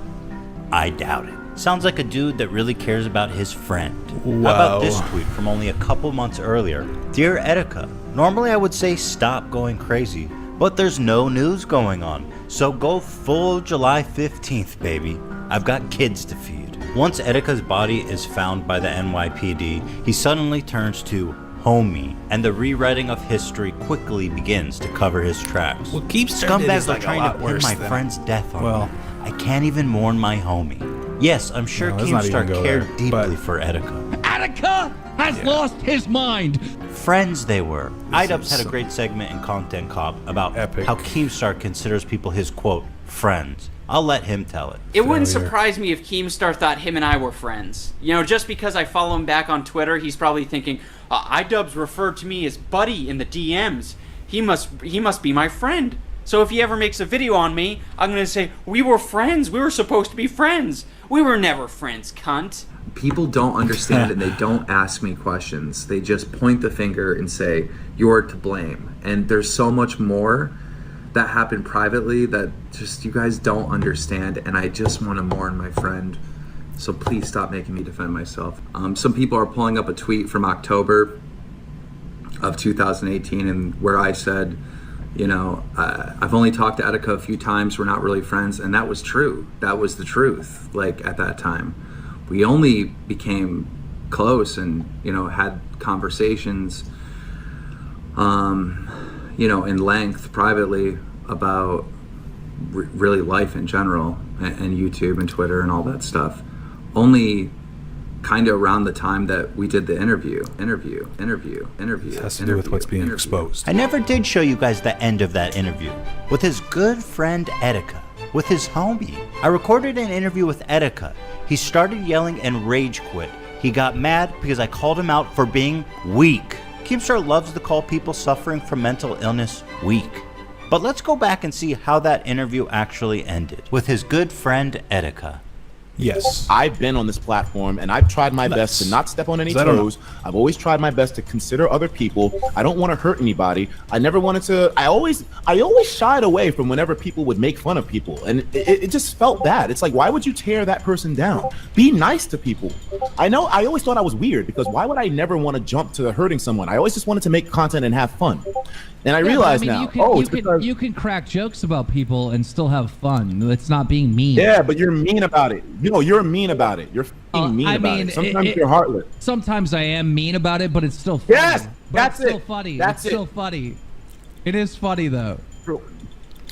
I doubt it. Sounds like a dude that really cares about his friend. Wow. How about this tweet from only a couple months earlier? Dear Etica, normally I would say stop going crazy, but there's no news going on, so go full July 15th, baby. I've got kids to feed. Once Etica's body is found by the NYPD, he suddenly turns to homie, and the rewriting of history quickly begins to cover his tracks. Well, Keemstar did Scumbags like are trying to pin my friend's death on me. I can't even mourn my homie. Yes, I'm sure Keemstar cared deeply for Etica. Etica has lost his mind. Friends they were. iDubbbz had a great segment in Content Cop about how Keemstar considers people his, quote, friends. I'll let him tell it. It wouldn't surprise me if Keemstar thought him and I were friends. You know, just because I follow him back on Twitter, he's probably thinking, iDubbbz referred to me as buddy in the DMs. He must be my friend. So if he ever makes a video on me, I'm gonna say, we were friends. We were supposed to be friends. We were never friends, cunt. People don't understand and they don't ask me questions. They just point the finger and say, you're to blame. And there's so much more that happened privately that just you guys don't understand, and I just want to mourn my friend. So please stop making me defend myself. Some people are pulling up a tweet from October of 2018 and where I said, you know, I've only talked to Etica a few times, we're not really friends, and that was true. That was the truth, like at that time. We only became close and, you know, had conversations, you know, in length privately about really life in general and YouTube and Twitter and all that stuff. Only kind of around the time that we did the interview. It has to do with what's being exposed. I never did show you guys the end of that interview with his good friend Etica, with his homie. I recorded an interview with Etica. He started yelling and rage quit. He got mad because I called him out for being weak. Keemstar loves to call people suffering from mental illness weak. But let's go back and see how that interview actually ended with his good friend Etica. Yes. I've been on this platform and I've tried my best to not step on any toes. I've always tried my best to consider other people. I don't want to hurt anybody. I never wanted to. I always shied away from whenever people would make fun of people, and it just felt bad. It's like, why would you tear that person down? Be nice to people. I know I always thought I was weird because why would I never want to jump to hurting someone? I always just wanted to make content and have fun. And I realize now, you can crack jokes about people and still have fun. It's not being mean. Yeah, but you're mean about it. You know, you're mean about it. You're mean about it. Sometimes you're heartless. Sometimes I am mean about it, but it's still funny. Yes, that's it. Still funny. It's still funny. It is funny though.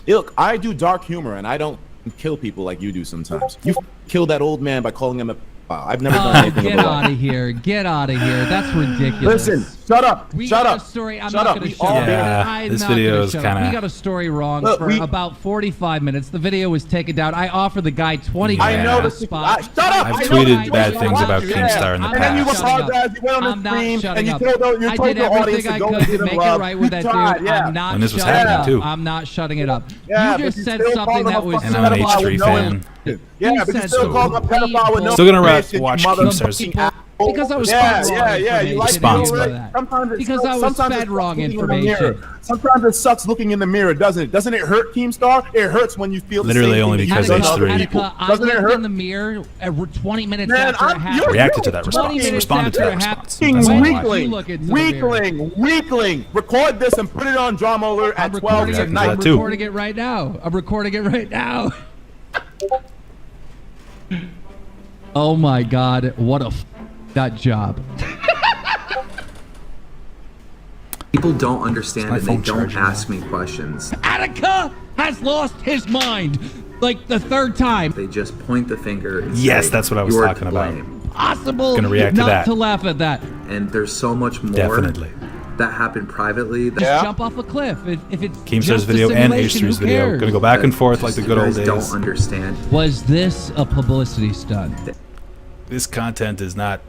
Look, I do dark humor, and I don't kill people like you do sometimes. You killed that old man by calling him I've never done anything Get about out of here. Get out of here. That's ridiculous. Listen, shut up. We Shut got up. a story. I'm Shut not up. going We to shut all up. been- I'm this not video gonna is shut up. kinda- We got a story wrong Look, for we- about 45 minutes. The video was taken down. I offered the guy 20 I grand know on the the spot. Shut up. I've I know tweeted that. bad things about Keemstar in the And then you past. apologized. You went on I'm the not stream shutting and you up. told I your did audience everything to I go could and to give him make it love. right with that dude. Yeah. I'm not And this was shutting happening up. too. I'm not shutting it up. Yeah, You but just you said still something called him that a was fucking And I'm an pedophile H3 with no fan. intention. Yeah, but you said still called him a pedophile with no Still gonna intention, you watch mother Keemstar's- fucking asshole. Because I was Yeah, fed yeah, wrong yeah. You like Response, to do it. brother. Sometimes it Because sucks- I was sometimes fed it wrong sucks looking in the information. mirror. Sometimes it sucks looking in the mirror, doesn't it? Doesn't it hurt, Keemstar? It hurts when you feel Literally the same only thing because that you've done to other H3 people. I Doesn't it looked hurt? in the mirror 20 minutes Man, after it happened. Reacted to that 20 response. minutes Responded to after that it happened. response. Fucking That's all I watched. You look into the weakling, weakling. Record this and put it on Drama Alert at 12 recording it. tonight. that too. Recording it right now. I'm recording it right now. Oh my God! What a that job. People don't understand my and they phone don't charging ask me questions. Attica has lost his mind, like the third time. They just point the finger and Yes, say, that's what I was "You're talking to about. blame." Possible Gonna react to not that. to laugh at that. And there's so much more Definitely. that happened privately. That Just jump off a cliff. If it's Keemstar's just a video and simulation, H3's who video. cares? Gonna go back and forth like just the good you old guys days. don't understand. Was this a publicity stunt? This content is not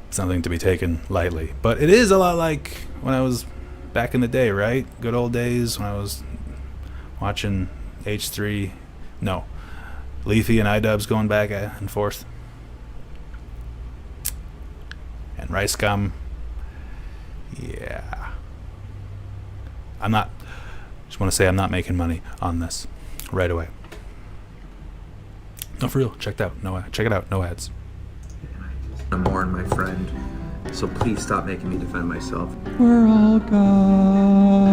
something to be taken lightly, but it is a lot like when I was back in the day, right? Good old days when I was watching Leafy and iDubbbz going back and forth, and Rice Gum. Yeah, just want to say I'm not making money on this right away. No, for real. Check it out. No ads. I'm more my friend, so please stop making me defend myself. We're all gone.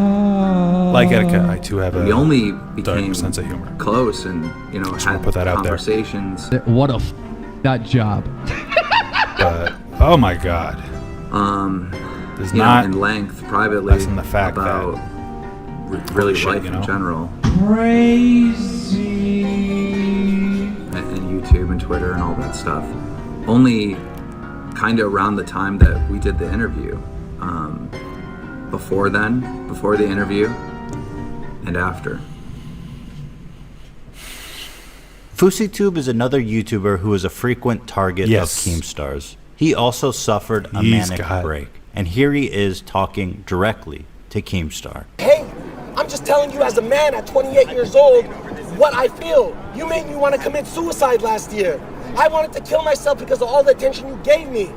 Like Etica, I too have a We only dark became sense of humor. close and had put that out there. conversations. What a that job. But oh my God, does not in length privately lessen the fact about that really shit, life you in know? general, Crazy. and YouTube and Twitter and all that stuff. Only kind of around the time that we did the interview. Before the interview, and after. FouseyTube is another YouTuber who is a frequent target Yes. of Keemstar's. He also suffered a He's manic got- break, and here he is talking directly to Keemstar. Hey, I'm just telling you as a man at 28 years old what I feel. You made me want to commit suicide last year. I wanted to kill myself because of all the attention you gave me.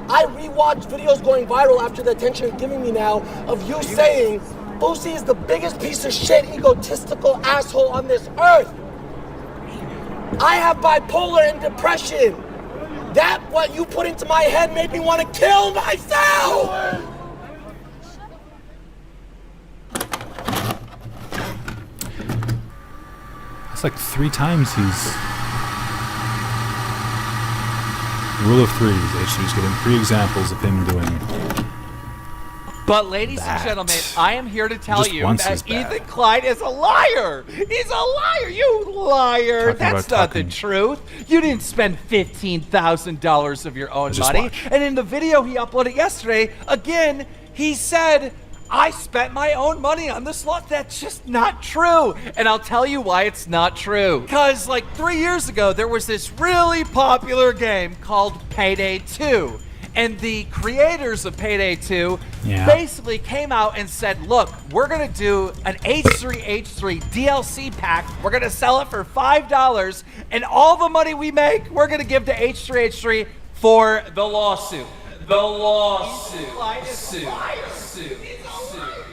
I rewatched videos going viral after the attention you're giving me now of you saying Fousey is the biggest piece of shit, egotistical asshole on this earth. I have bipolar and depression. That what you put into my head made me want to kill myself. it's like 3 times he's rule of threes. H3's giving 3 examples of him doing. But ladies and gentlemen, I am here to tell Just you once is that bad. Ethan Klein is a liar. He's a liar, you liar. Talking That's about not talking. the truth. You didn't spend $15,000 of your own Just money. watch. And in the video he uploaded yesterday, again, he said, I spent my own money on this lot. That's just not true. And I'll tell you why it's not true. Because like 3 years ago, there was this really popular game called Payday 2. And the creators of Payday 2 basically came out and said, look, we're going to do an h3h3 DLC pack. We're going to sell it for $5. And all the money we make, we're going to give to h3h3 for the lawsuit. The lawsuit. Sue.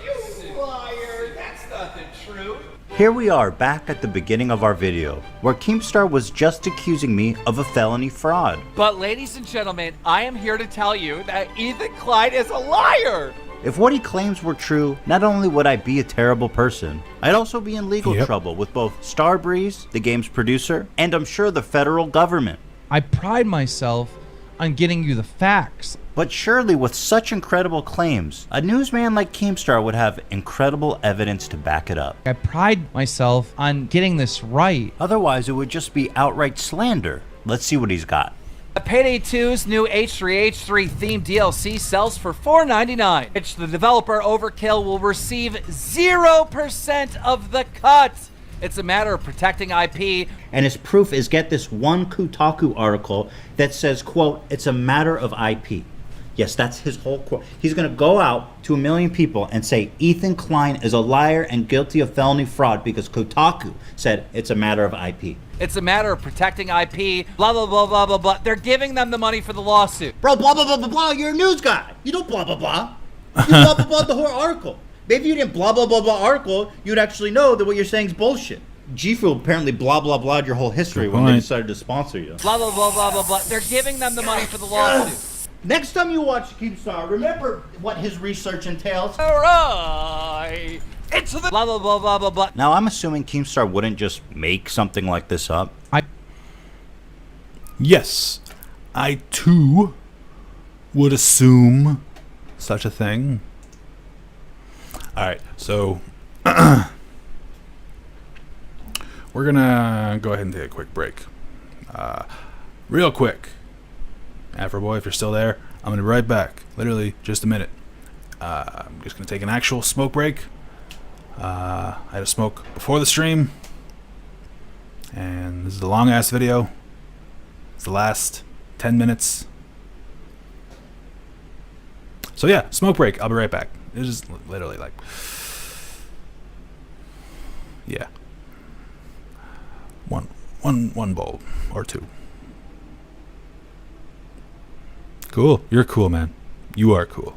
You liar. That's not the truth. Here we are back at the beginning of our video, where Keemstar was just accusing me of a felony fraud. But ladies and gentlemen, I am here to tell you that Ethan Klein is a liar. If what he claims were true, not only would I be a terrible person, I'd also be in legal trouble with both Starbreeze, the game's producer, and I'm sure the federal government. I pride myself on getting you the facts. But surely with such incredible claims, a newsman like Keemstar would have incredible evidence to back it up. I pride myself on getting this right. Otherwise, it would just be outright slander. Let's see what he's got. Payday 2's new H3H3 themed DLC sells for $4.99, which the developer Overkill will receive 0% of the cut. It's a matter of protecting IP. And his proof is, get this, one Kotaku article that says, quote, it's a matter of IP. Yes, that's his whole quote. He's going to go out to 1 million people and say Ethan Klein is a liar and guilty of felony fraud because Kotaku said it's a matter of IP. It's a matter of protecting IP, blah, blah, blah, blah, blah, blah. They're giving them the money for the lawsuit. Bro, blah, blah, blah, blah, blah. You're a news guy. You don't blah, blah, blah. You blah, blah, blah the whole article. Maybe you didn't blah, blah, blah, blah article. You'd actually know that what you're saying is bullshit. G-Fuel apparently blah, blah, blah your whole history when they decided to sponsor you. Blah, blah, blah, blah, blah, blah. They're giving them the money for the lawsuit. Next time you watch Keemstar, remember what his research entails. All right. It's the blah, blah, blah, blah, blah, blah. Now, I'm assuming Keemstar wouldn't just make something like this up. Yes, I too would assume such a thing. Alright, so we're gonna go ahead and take a quick break. Real quick. Afroboy, if you're still there, I'm gonna be right back. Literally just a minute. I'm just gonna take an actual smoke break. I had a smoke before the stream, and this is a long ass video. It's the last 10 minutes. So yeah, smoke break. I'll be right back. It's just literally like, yeah, one bowl or two. Cool. You're cool, man. You are cool.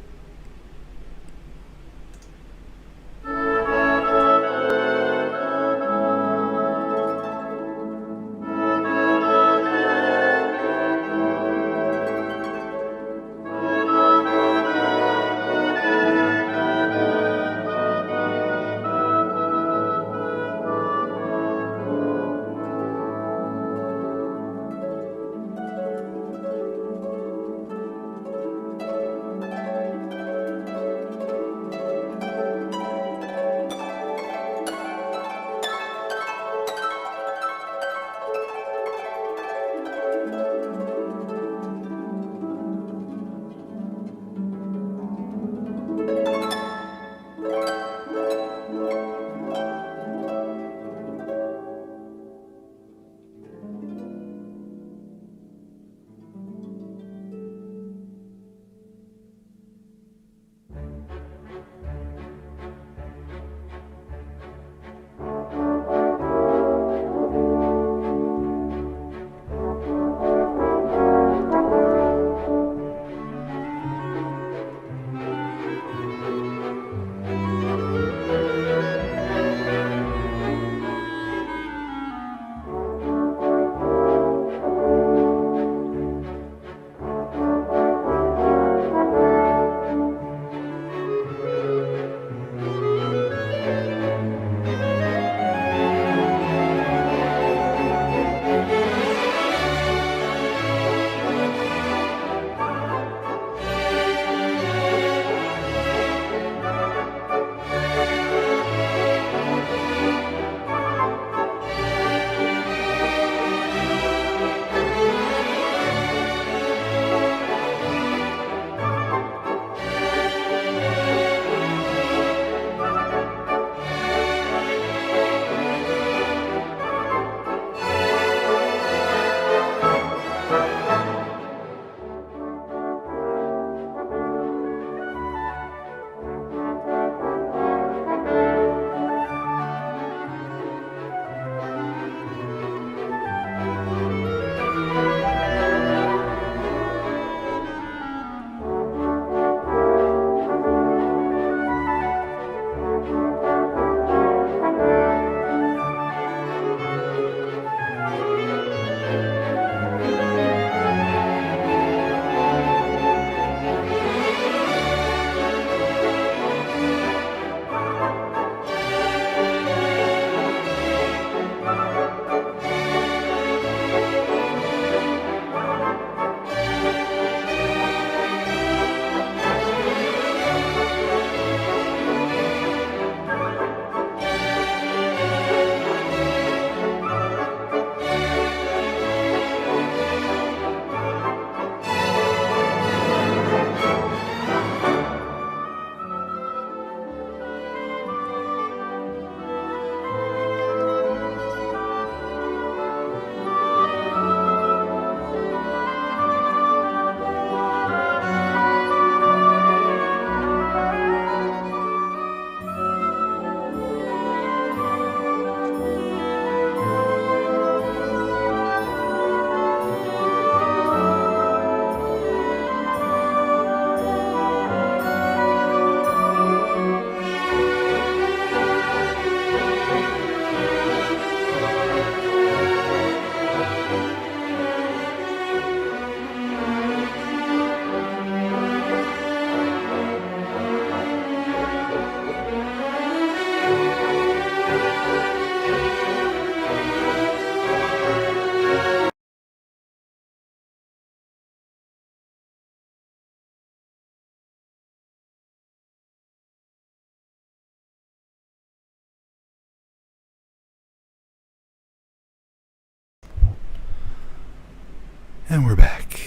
And we're back.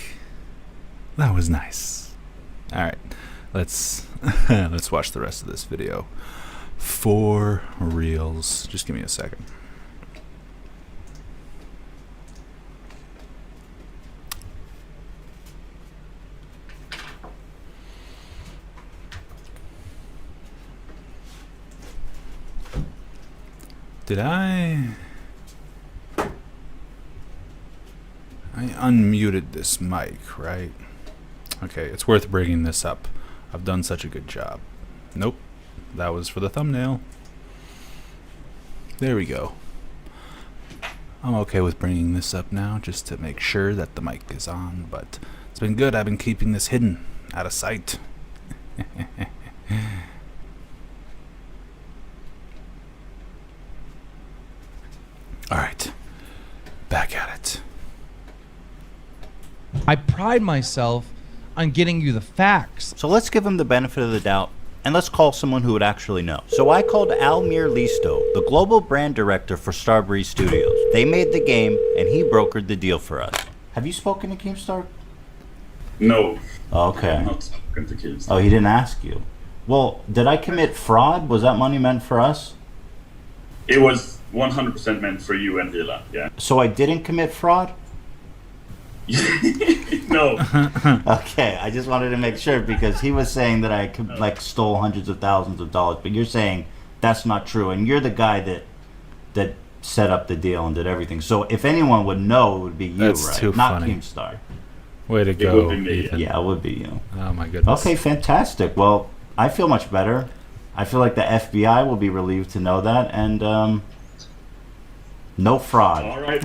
That was nice. Alright, let's let's watch the rest of this video. For reals. Just give me a second. Did I unmuted this mic, right? Okay, it's worth bringing this up. I've done such a good job. Nope, that was for the thumbnail. There we go. I'm okay with bringing this up now just to make sure that the mic is on, but it's been good. I've been keeping this hidden, out of sight. Alright, back at it. I pride myself on getting you the facts. So let's give him the benefit of the doubt, and let's call someone who would actually know. So I called Almir Listo, the global brand director for Starbreeze Studios. They made the game, and he brokered the deal for us. Have you spoken to Keemstar? No. Okay. I'm not spoken to Keemstar. Oh, he didn't ask you. Well, did I commit fraud? Was that money meant for us? It was 100% meant for you and Hila, yeah. So I didn't commit fraud? No. Okay, I just wanted to make sure because he was saying that I like stole hundreds of thousands of dollars, but you're saying that's not true, and you're the guy that set up the deal and did everything. So if anyone would know, it would be you, That's right? too Not funny. Keemstar. Way to It go, would be me, Ethan. Yeah, it would be you. Oh my goodness. Okay, fantastic. Well, I feel much better. I feel like the FBI will be relieved to know that, and no fraud. All right.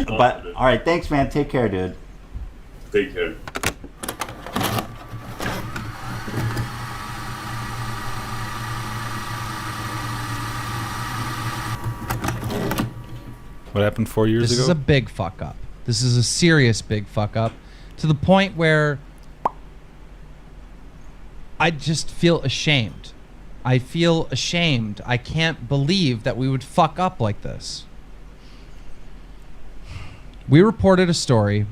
But all right, thanks, man. Take care, dude. Take care. What happened 4 years ago? This is a big fuck up. This is a serious big fuck up, to the point where I just feel ashamed. I feel ashamed. I can't believe that we would fuck up like this. We reported a story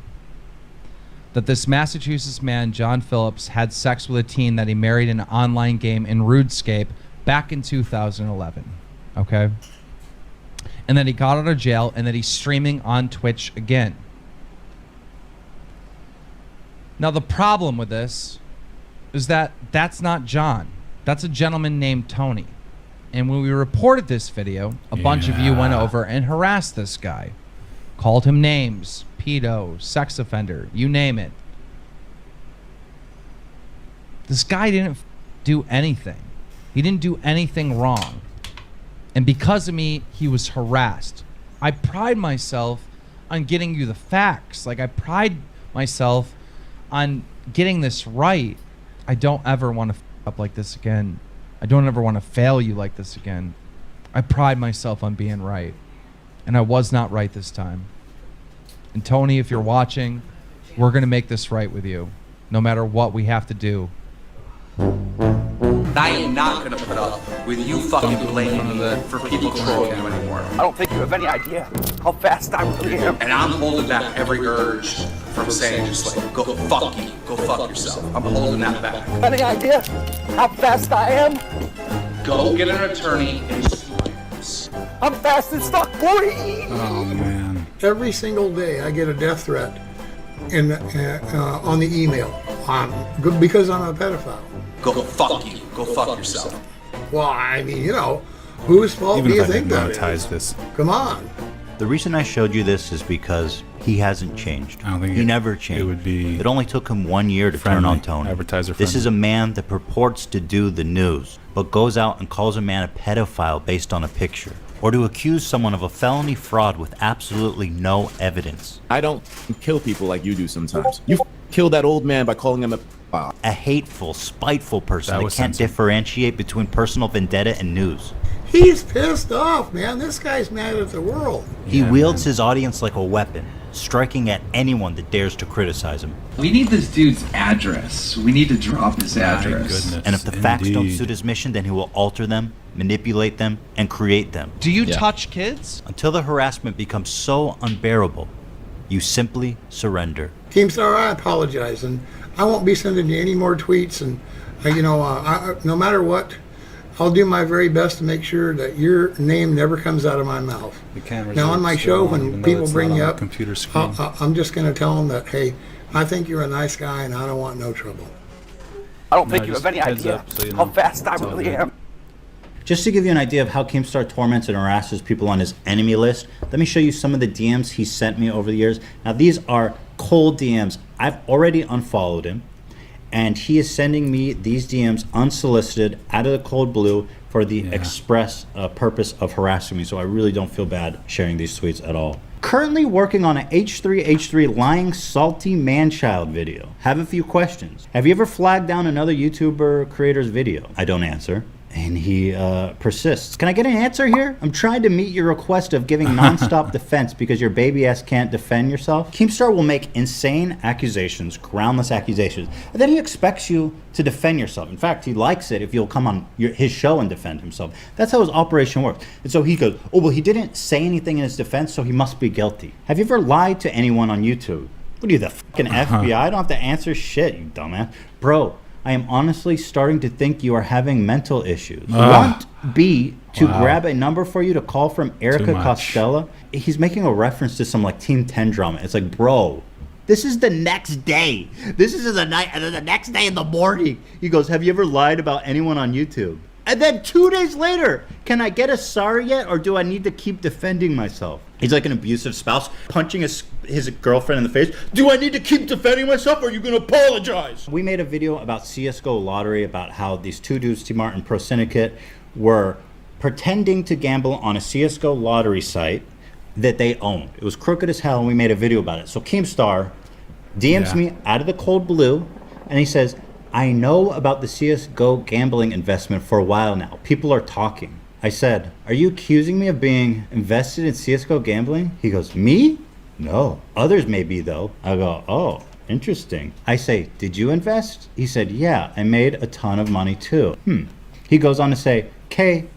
that this Massachusetts man, John Phillips, had sex with a teen that he married in an online game in RuneScape back in 2011. Okay? And then he got out of jail, and that he's streaming on Twitch again. Now, the problem with this is that that's not John. That's a gentleman named Tony. And when we reported this video, a bunch of you went over and harassed this guy. Called him names, pedo, sex offender, you name it. This guy didn't do anything. He didn't do anything wrong. And because of me, he was harassed. I pride myself on getting you the facts. Like, I pride myself on getting this right. I don't ever want to f up like this again. I don't ever want to fail you like this again. I pride myself on being right. And I was not right this time. And Tony, if you're watching, we're going to make this right with you, no matter what we have to do. I am not gonna put up with you fucking blaming me for people trolling you anymore. I don't think you have any idea how fast I really am. And I'm holding back every urge from saying just like, go fuck you, go fuck yourself. I'm holding that back. Any idea how fast I am? Go get an attorney and sue my ass. I'm fast as fuck, boy! Oh man. Every single day I get a death threat in on the email because I'm a pedophile. Go fuck you, go fuck yourself. Well, I mean, you know, whose fault Even do you if I think didn't that monetize is? this. Come on. The reason I showed you this is because he hasn't changed. I don't think he never changed. It would be. It only took him 1 year to turn on Tony. Advertiser This friendly. is a man that purports to do the news, but goes out and calls a man a pedophile based on a picture, or to accuse someone of a felony fraud with absolutely no evidence. I don't kill people like you do sometimes. You killed that old man by calling him a pedophile. A hateful, spiteful person that was can't censored. differentiate between personal vendetta and news. He's pissed off, man. This guy's mad at the world. He wields his audience like a weapon, striking at anyone that dares to criticize him. We need this dude's address. We need to drop his address. And if the facts don't suit his mission, then he will alter them, manipulate them, and create them. Do you touch kids? Until the harassment becomes so unbearable, You simply surrender. Keemstar, I apologize, and I won't be sending you any more tweets. And no matter what, I'll do my very best to make sure that your name never comes out of my mouth. Now on my show, when people bring you up, I'm just going to tell them that, hey, I think you're a nice guy, and I don't want no trouble. I don't think you have any idea how fast I really am. Just to give you an idea of how Keemstar torments and harasses people on his enemy list, let me show you some of the DMs he sent me over the years. Now these are cold DMs. I've already unfollowed him, and he is sending me these DMs unsolicited out of the cold blue for the express purpose of harassing me. So I really don't feel bad sharing these tweets at all. Currently working on a h3h3 lying salty man-child video. Have a few questions. Have you ever flagged down another YouTuber creator's video? I don't answer. And he persists. Can I get an answer here? I'm trying to meet your request of giving non-stop defense because your baby ass can't defend yourself. Keemstar will make insane accusations, groundless accusations, and then he expects you to defend yourself. In fact, he likes it if you'll come on his show and defend himself. That's how his operation works. And so he goes, oh, well, he didn't say anything in his defense, so he must be guilty. Have you ever lied to anyone on YouTube? What are you, the fucking FBI? I don't have to answer shit, you dumbass. Bro, I am honestly starting to think you are having mental issues. Want B to grab a number for you to call from Etica Costello? He's making a reference to some like Team 10 drama. It's like, bro, this is the next day. This is the next day in the morning. He goes, have you ever lied about anyone on YouTube? And then 2 days later, can I get a sorry yet, or do I need to keep defending myself? He's like an abusive spouse punching his girlfriend in the face. Do I need to keep defending myself, or are you going to apologize? We made a video about CSGO lottery, about how these two dudes, T-Mart and Pro Syndicate, were pretending to gamble on a CSGO lottery site that they owned. It was crooked as hell, and we made a video about it. So Keemstar DMs me out of the cold blue, and he says, I know about the CSGO gambling investment for a while now. People are talking. I said, are you accusing me of being invested in CSGO gambling? He goes, me? No. Others may be though. I go, oh, interesting. I say, did you invest? He said, yeah, I made a ton of money too. He goes on to say, Kay,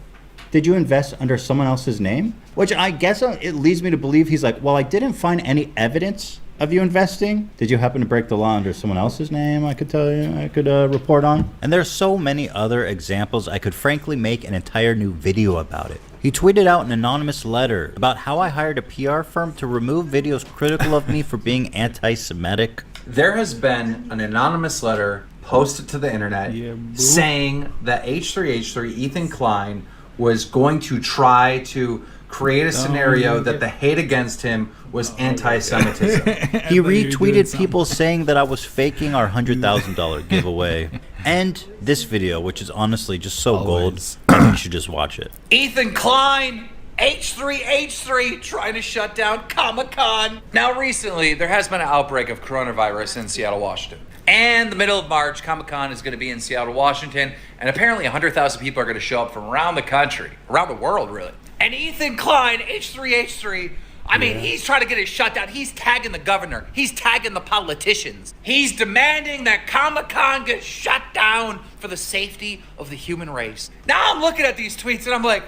did you invest under someone else's name? Which I guess it leads me to believe he's like, well, I didn't find any evidence of you investing. Did you happen to break the law under someone else's name? I could tell you, I could report on. And there's so many other examples. I could frankly make an entire new video about it. He tweeted out an anonymous letter about how I hired a PR firm to remove videos critical of me for being anti-Semitic. There has been an anonymous letter posted to the internet saying that h3h3 Ethan Klein was going to try to create a scenario that the hate against him was anti-Semitism. He retweeted people saying that I was faking our $100,000 giveaway. And this video, which is honestly just so gold, I think you should just watch it. Ethan Klein, h3h3, trying to shut down Comic-Con. Now recently, there has been an outbreak of coronavirus in Seattle, Washington. And the middle of March, Comic-Con is going to be in Seattle, Washington, and apparently 100,000 people are going to show up from around the country, around the world, really. And Ethan Klein, h3h3, I mean, he's trying to get it shut down. He's tagging the governor. He's tagging the politicians. He's demanding that Comic-Con get shut down for the safety of the human race. Now I'm looking at these tweets and I'm like,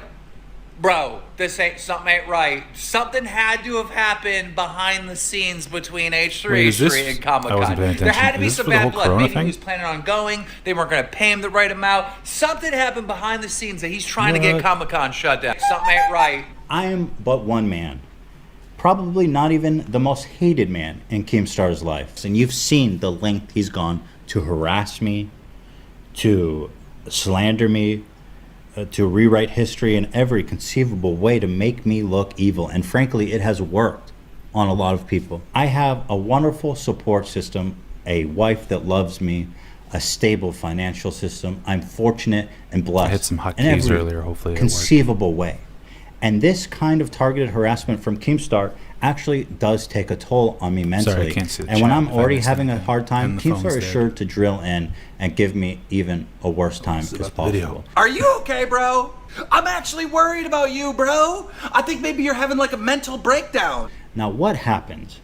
bro, something ain't right. Something had to have happened behind the scenes between h3h3 and Comic-Con. There had to be some bad blood. Maybe he was planning on going. They weren't going to pay him the right amount. Something happened behind the scenes that he's trying to get Comic-Con shut down. Something ain't right. I am but one man. Probably not even the most hated man in Keemstar's life. And you've seen the length he's gone to harass me, to slander me, to rewrite history in every conceivable way to make me look evil. And frankly, it has worked on a lot of people. I have a wonderful support system, a wife that loves me, a stable financial system. I'm fortunate and blessed. I hit some hot in keys every earlier, hopefully conceivable way. And this kind of targeted harassment from Keemstar actually does take a toll on me mentally. Sorry, I can't see the and when chat I'm if I already missed having a anything. hard time, And the phone's Keemstar is dead. sure to drill in and give me even a worse time as possible. Are you okay, bro? I'm actually worried about you, bro. I think maybe you're having like a mental breakdown. Now, what happens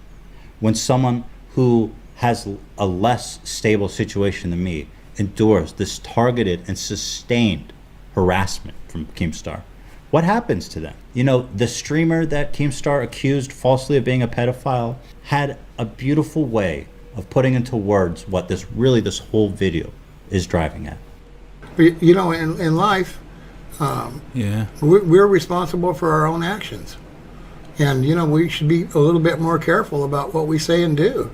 when someone who has a less stable situation than me endures this targeted and sustained harassment from Keemstar? what happens to them? You know, the streamer that Keemstar accused falsely of being a pedophile had a beautiful way of putting into words what this whole video is driving at. You know, in life, we're responsible for our own actions. And, you know, we should be a little bit more careful about what we say and do.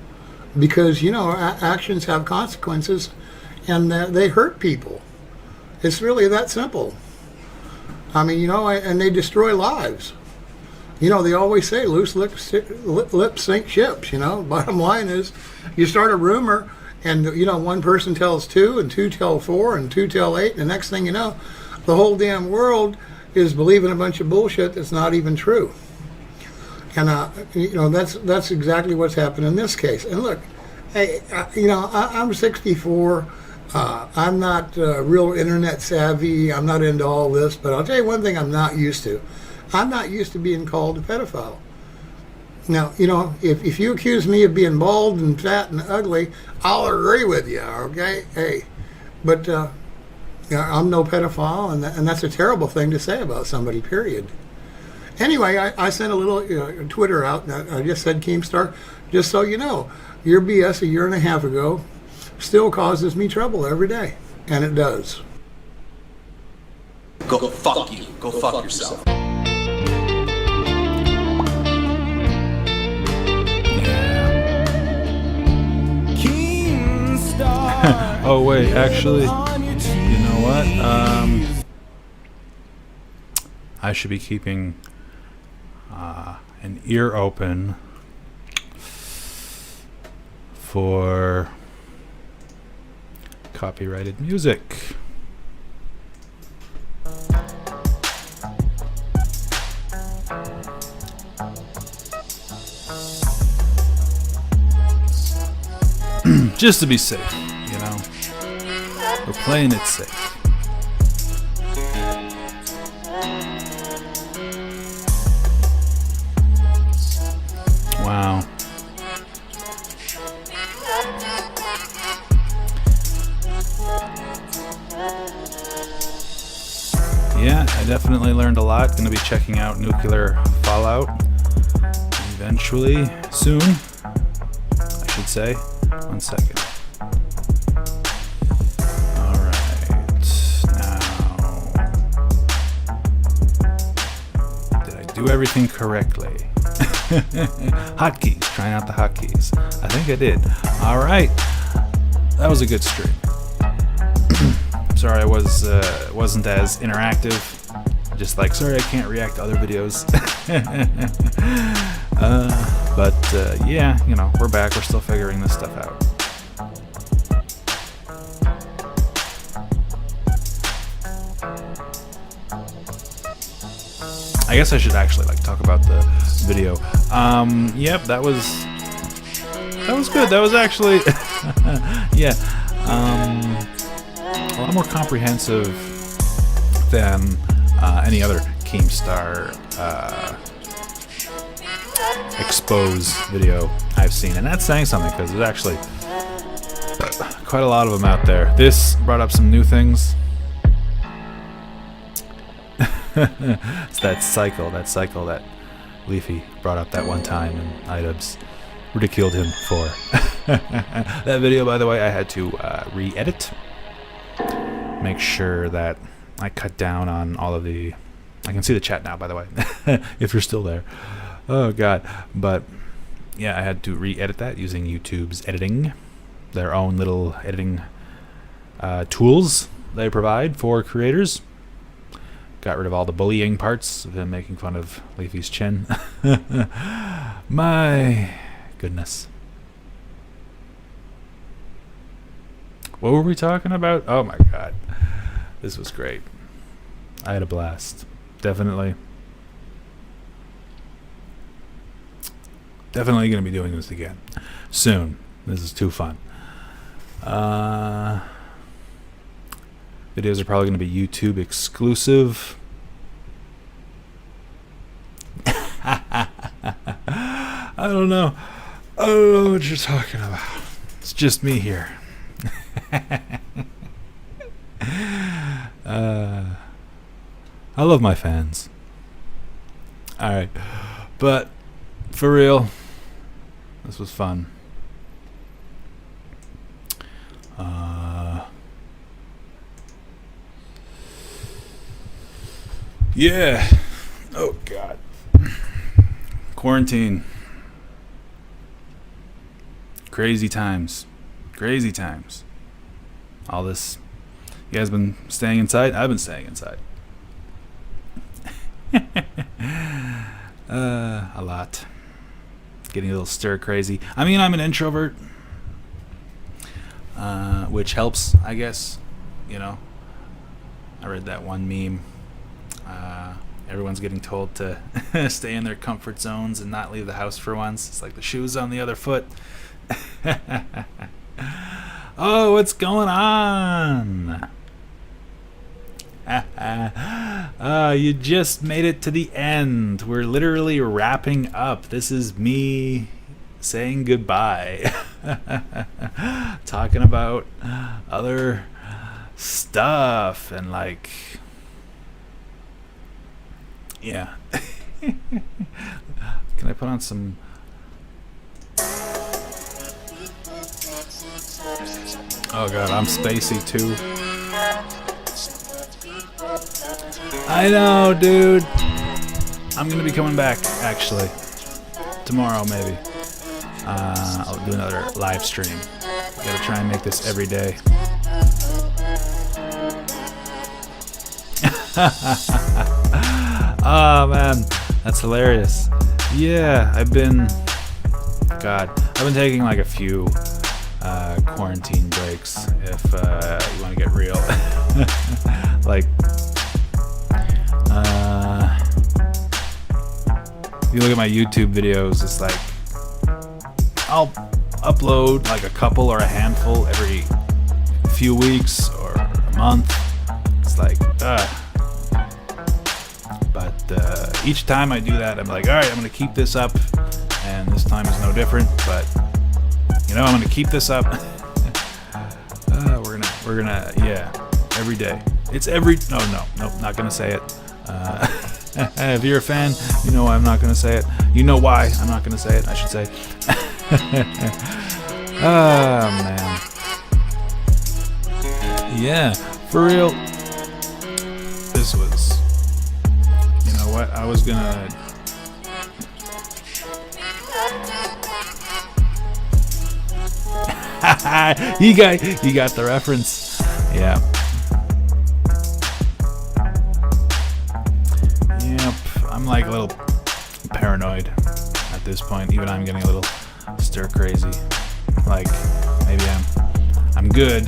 Because, you know, actions have consequences, and they hurt people. It's really that simple. I mean, you know, and they destroy lives. You know, they always say loose lips sink ships, you know. Bottom line is, you start a rumor, and, you know, one person tells 2, and 2 tell 4, and 2 tell 8, and the next thing you know, the whole damn world is believing a bunch of bullshit that's not even true. And, you know, that's exactly what's happened in this case. And look, hey, you know, I'm 64. I'm not real internet savvy. I'm not into all this. But I'll tell you one thing I'm not used to. I'm not used to being called a pedophile. Now, you know, if you accuse me of being bald and fat and ugly, I'll agree with you, okay? Hey, but I'm no pedophile, and that's a terrible thing to say about somebody, period. Anyway, I sent a little Twitter out, and I just said, Keemstar, just so you know, your BS a year and a half ago still causes me trouble every day, and it does. Go fuck you. Go fuck yourself. Oh wait, actually, you know what? I should be keeping an ear open for copyrighted music. Just to be safe, you know. We're playing it safe. Wow. Yeah, I definitely learned a lot. Going to be checking out Nuclear Fallout eventually, soon, I should say. 1 second. Alright, now, did I do everything correctly? Hotkeys, trying out the hotkeys. I think I did. Alright, that was a good stream. Sorry I wasn't as interactive. Just like, sorry I can't react to other videos. But yeah, you know, we're back. We're still figuring this stuff out. I guess I should actually like talk about the video. Yep, that was good. That was actually yeah, a lot more comprehensive than any other Keemstar expose video I've seen, and that's saying something because there's actually quite a lot of them out there. This brought up some new things. It's that cycle that Leafy brought up that one time, and iDubbbz ridiculed him for. That video, by the way, I had to re-edit, make sure that I cut down on all of the. I can see the chat now, by the way, if you're still there. Oh god, but yeah, I had to re-edit that using YouTube's editing, their own little editing tools they provide for creators. Got rid of all the bullying parts of him making fun of Leafy's chin. My goodness. What were we talking about? Oh my god. This was great. I had a blast. Definitely going to be doing this again soon. This is too fun. Videos are probably going to be YouTube exclusive. I don't know what you're talking about. It's just me here. I love my fans. Alright. But, for real, this was fun. Yeah. Oh, God. Quarantine. Crazy times. Crazy times. All this. You guys been staying inside? I've been staying inside. A lot. Getting a little stir crazy. I mean, I'm an introvert. Which helps, I guess. You know. I read that one meme. Everyone's getting told to stay in their comfort zones and not leave the house for once. It's like the shoe's on the other foot. Oh, what's going on? You just made it to the end. We're literally wrapping up. This is me saying goodbye. Talking about other stuff and like, yeah. Can I put on some? Oh god, I'm spacey too. I know, dude. I'm gonna be coming back actually tomorrow, maybe. I'll do another live stream. Gotta try and make this every day. Oh man, that's hilarious. Yeah, I've been taking like a few quarantine breaks, if you want to get real. Like, if you look at my YouTube videos, it's like I'll upload like a couple or a handful every few weeks or a month. It's like, but each time I do that, I'm like, all right, I'm gonna keep this up, and this time is no different. But you know, I'm gonna keep this up. We're gonna, yeah, every day. It's every, no, not gonna say it. If you're a fan, you know I'm not gonna say it. You know why I'm not gonna say it, I should say. Oh, man. Yeah, for real. This was, you know what, I was gonna... you got the reference. Yeah. Yep. I'm like a little paranoid at this point. Even I'm getting a little stir crazy. Like maybe I'm good,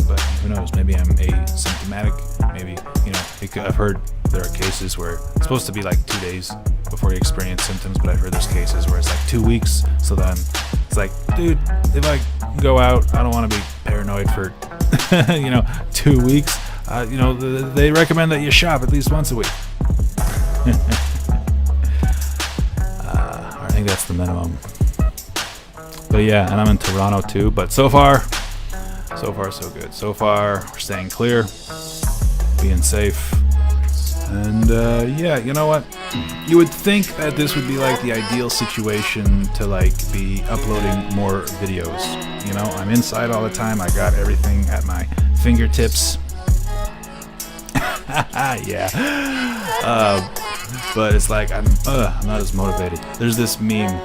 but who knows? Maybe I'm asymptomatic. Maybe, you know, I've heard there are cases where it's supposed to be like 2 days before you experience symptoms, but I've heard there's cases where it's like 2 weeks. So then it's like, dude, if I go out, I don't want to be paranoid for, 2 weeks. They recommend that you shop at least once a week. I think that's the minimum. But yeah, and I'm in Toronto too. But so far so good. So far, we're staying clear, being safe. And yeah, you know what? You would think that this would be like the ideal situation to like be uploading more videos. You know, I'm inside all the time. I got everything at my fingertips. Yeah. But it's like I'm not as motivated. There's this meme.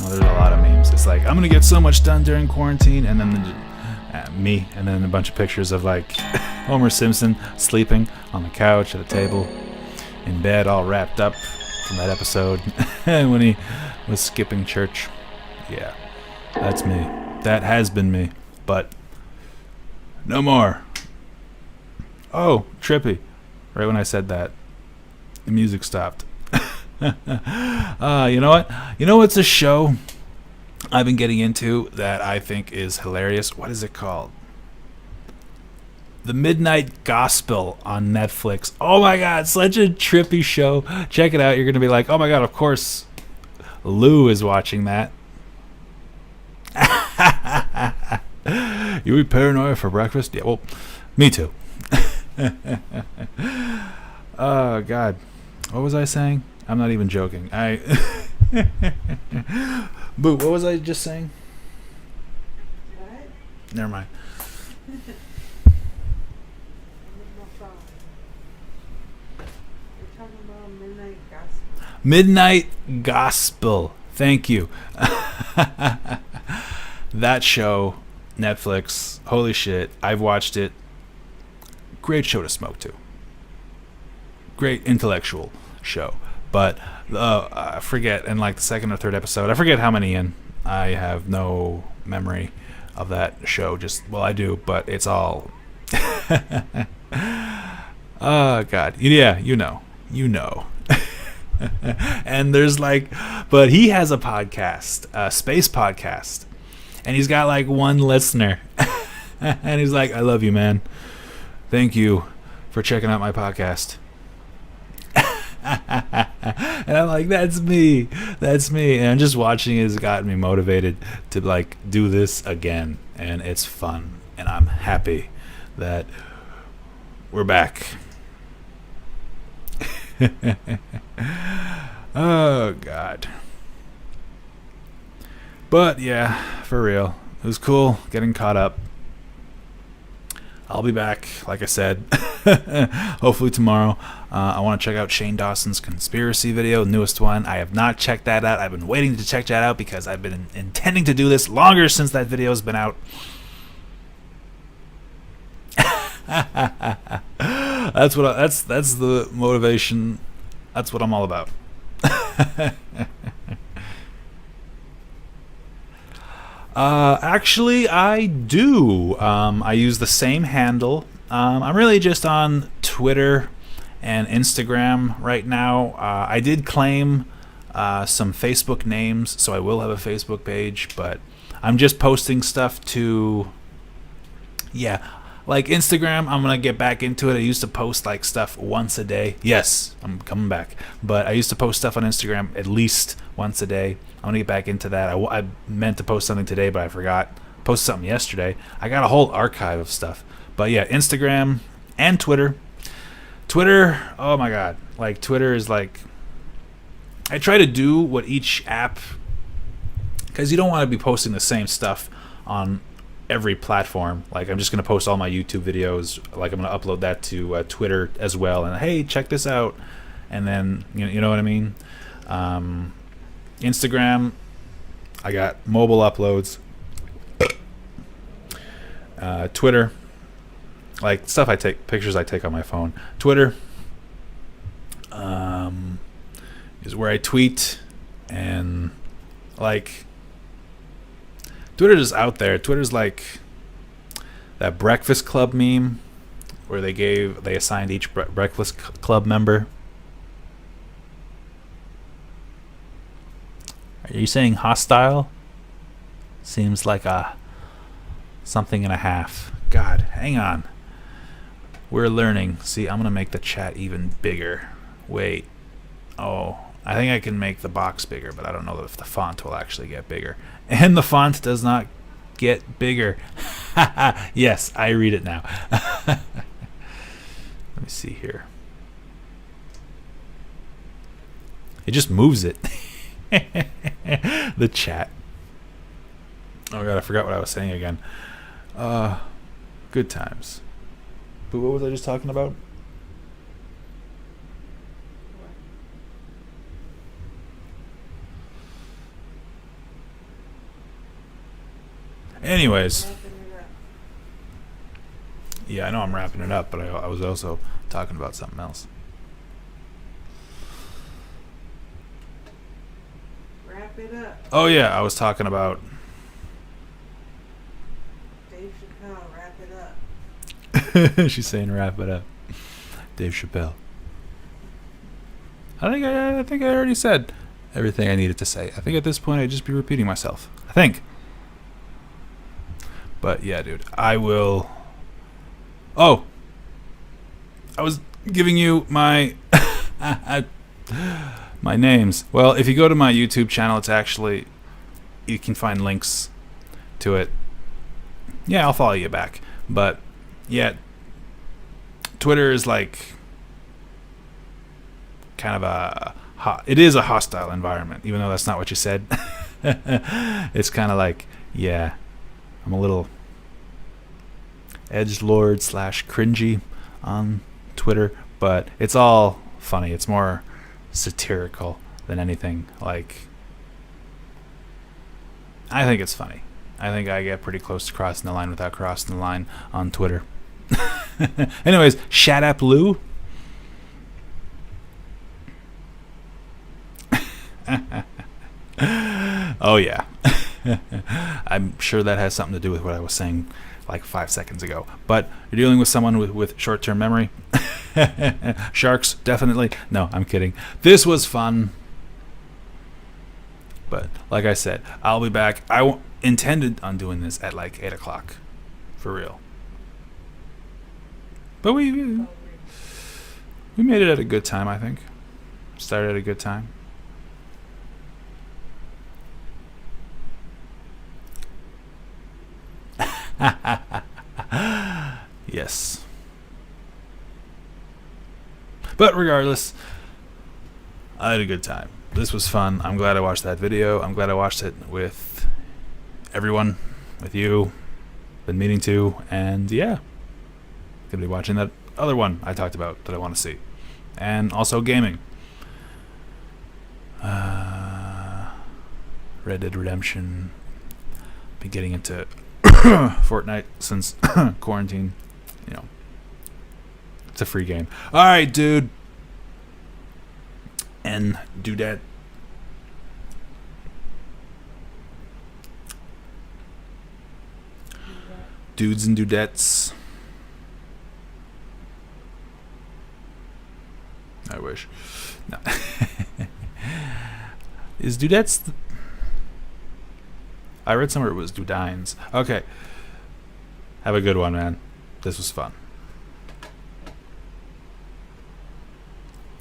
Oh, there's a lot of memes. It's like, I'm gonna get so much done during quarantine, and then me, and then a bunch of pictures of like Homer Simpson sleeping on the couch at a table, in bed, all wrapped up from that episode when he was skipping church. Yeah, that's me. That has been me, but no more. Oh, trippy. Right when I said that, the music stopped. You know what? You know what's a show I've been getting into that I think is hilarious? What is it called? The Midnight Gospel on Netflix. Oh my god, such a trippy show. Check it out. You're going to be like, oh my god, of course Lou is watching that. You eat paranoia for breakfast? Yeah, well, me too. Oh God, what was I saying? I'm not even joking. Boo, what was I just saying? What? Never mind. Midnight Gospel. Thank you. That show, Netflix. Holy shit. I've watched it. Great show to smoke to. Great intellectual show. But I forget, in like the second or third episode, I forget how many in. I have no memory of that show. Well, I do, but it's all... Oh, God. Yeah, you know. And there's but he has a podcast, a space podcast, and he's got like one listener. And he's like, I love you, man. Thank you for checking out my podcast. And I'm like, that's me. And I'm just watching it has gotten me motivated to like do this again, and it's fun, and I'm happy that we're back. Oh God. But yeah, for real, it was cool getting caught up. I'll be back, like I said, hopefully tomorrow. I want to check out Shane Dawson's conspiracy video, the newest one. I have not checked that out. I've been waiting to check that out because I've been intending to do this longer since that video has been out. That's the motivation. That's what I'm all about. Actually, I do. I use the same handle. I'm really just on Twitter and Instagram right now. I did claim some Facebook names, so I will have a Facebook page, but I'm just posting stuff to... Yeah, like Instagram, I'm going to get back into it. I used to post like stuff once a day. Yes, I'm coming back. But I used to post stuff on Instagram at least once a day. I'm going to get back into that. I meant to post something today, but I forgot. Posted something yesterday. I got a whole archive of stuff. But yeah, Instagram and Twitter. Twitter, oh my God. Like, Twitter is like... I try to do what each app... Because you don't want to be posting the same stuff on every platform. Like, I'm just going to post all my YouTube videos. Like, I'm going to upload that to Twitter as well. And, hey, check this out. And then, you know what I mean? Instagram, I got mobile uploads. Twitter, like stuff I take, pictures I take on my phone. Twitter is where I tweet, and like Twitter's out there. Twitter's like that Breakfast Club meme where they assigned each Breakfast Club member. Are you saying hostile? Seems like a something and a half. God, hang on. We're learning. See, I'm going to make the chat even bigger. Wait. Oh, I think I can make the box bigger, but I don't know if the font will actually get bigger. And the font does not get bigger. Yes, I read it now. Let me see here. It just moves it. The chat. Oh God, I forgot what I was saying again. Good times. But what was I just talking about? Anyways. Yeah, I know I'm wrapping it up, but I was also talking about something else. Wrap it up. Oh yeah, I was talking about Dave Chappelle, wrap it up. She's saying wrap it up. Dave Chappelle. I think I already said everything I needed to say. I think at this point I'd just be repeating myself. I think. But yeah, dude, I will. Oh, I was giving you my my names. Well, if you go to my YouTube channel, it's actually, you can find links to it. Yeah, I'll follow you back. But yeah, Twitter is like kind of it is a hostile environment, even though that's not what you said. It's kind of like, yeah, I'm a little edgelord / cringy on Twitter, but it's all funny. It's more satirical than anything. Like, I think it's funny. I think I get pretty close to crossing the line without crossing the line on Twitter. Anyways, shut up, Lou. Oh yeah. I'm sure that has something to do with what I was saying like 5 seconds ago. But you're dealing with someone with short-term memory. Sharks, definitely. No, I'm kidding. This was fun. But like I said, I'll be back. I intended on doing this at like 8 o'clock. For real. But we made it at a good time, I think. Started at a good time. Yes. But regardless, I had a good time. This was fun. I'm glad I watched that video. I'm glad I watched it with everyone, with you, been meaning to, and yeah. Gonna be watching that other one I talked about that I want to see. And also gaming. Red Dead Redemption. Been getting into Fortnite since quarantine. You know, it's a free game. All right, dude. And dudette. Dudes and dudettes. I wish. No. Is dudettes? I read somewhere it was dudines. Okay. Have a good one, man. This was fun.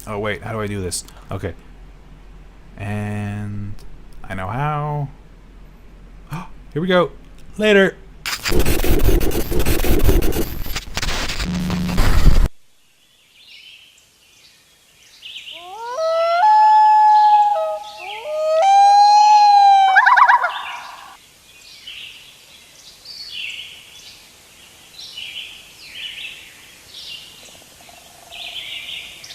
Oh, wait. How do I do this? Okay. And I know how. Here we go. Later.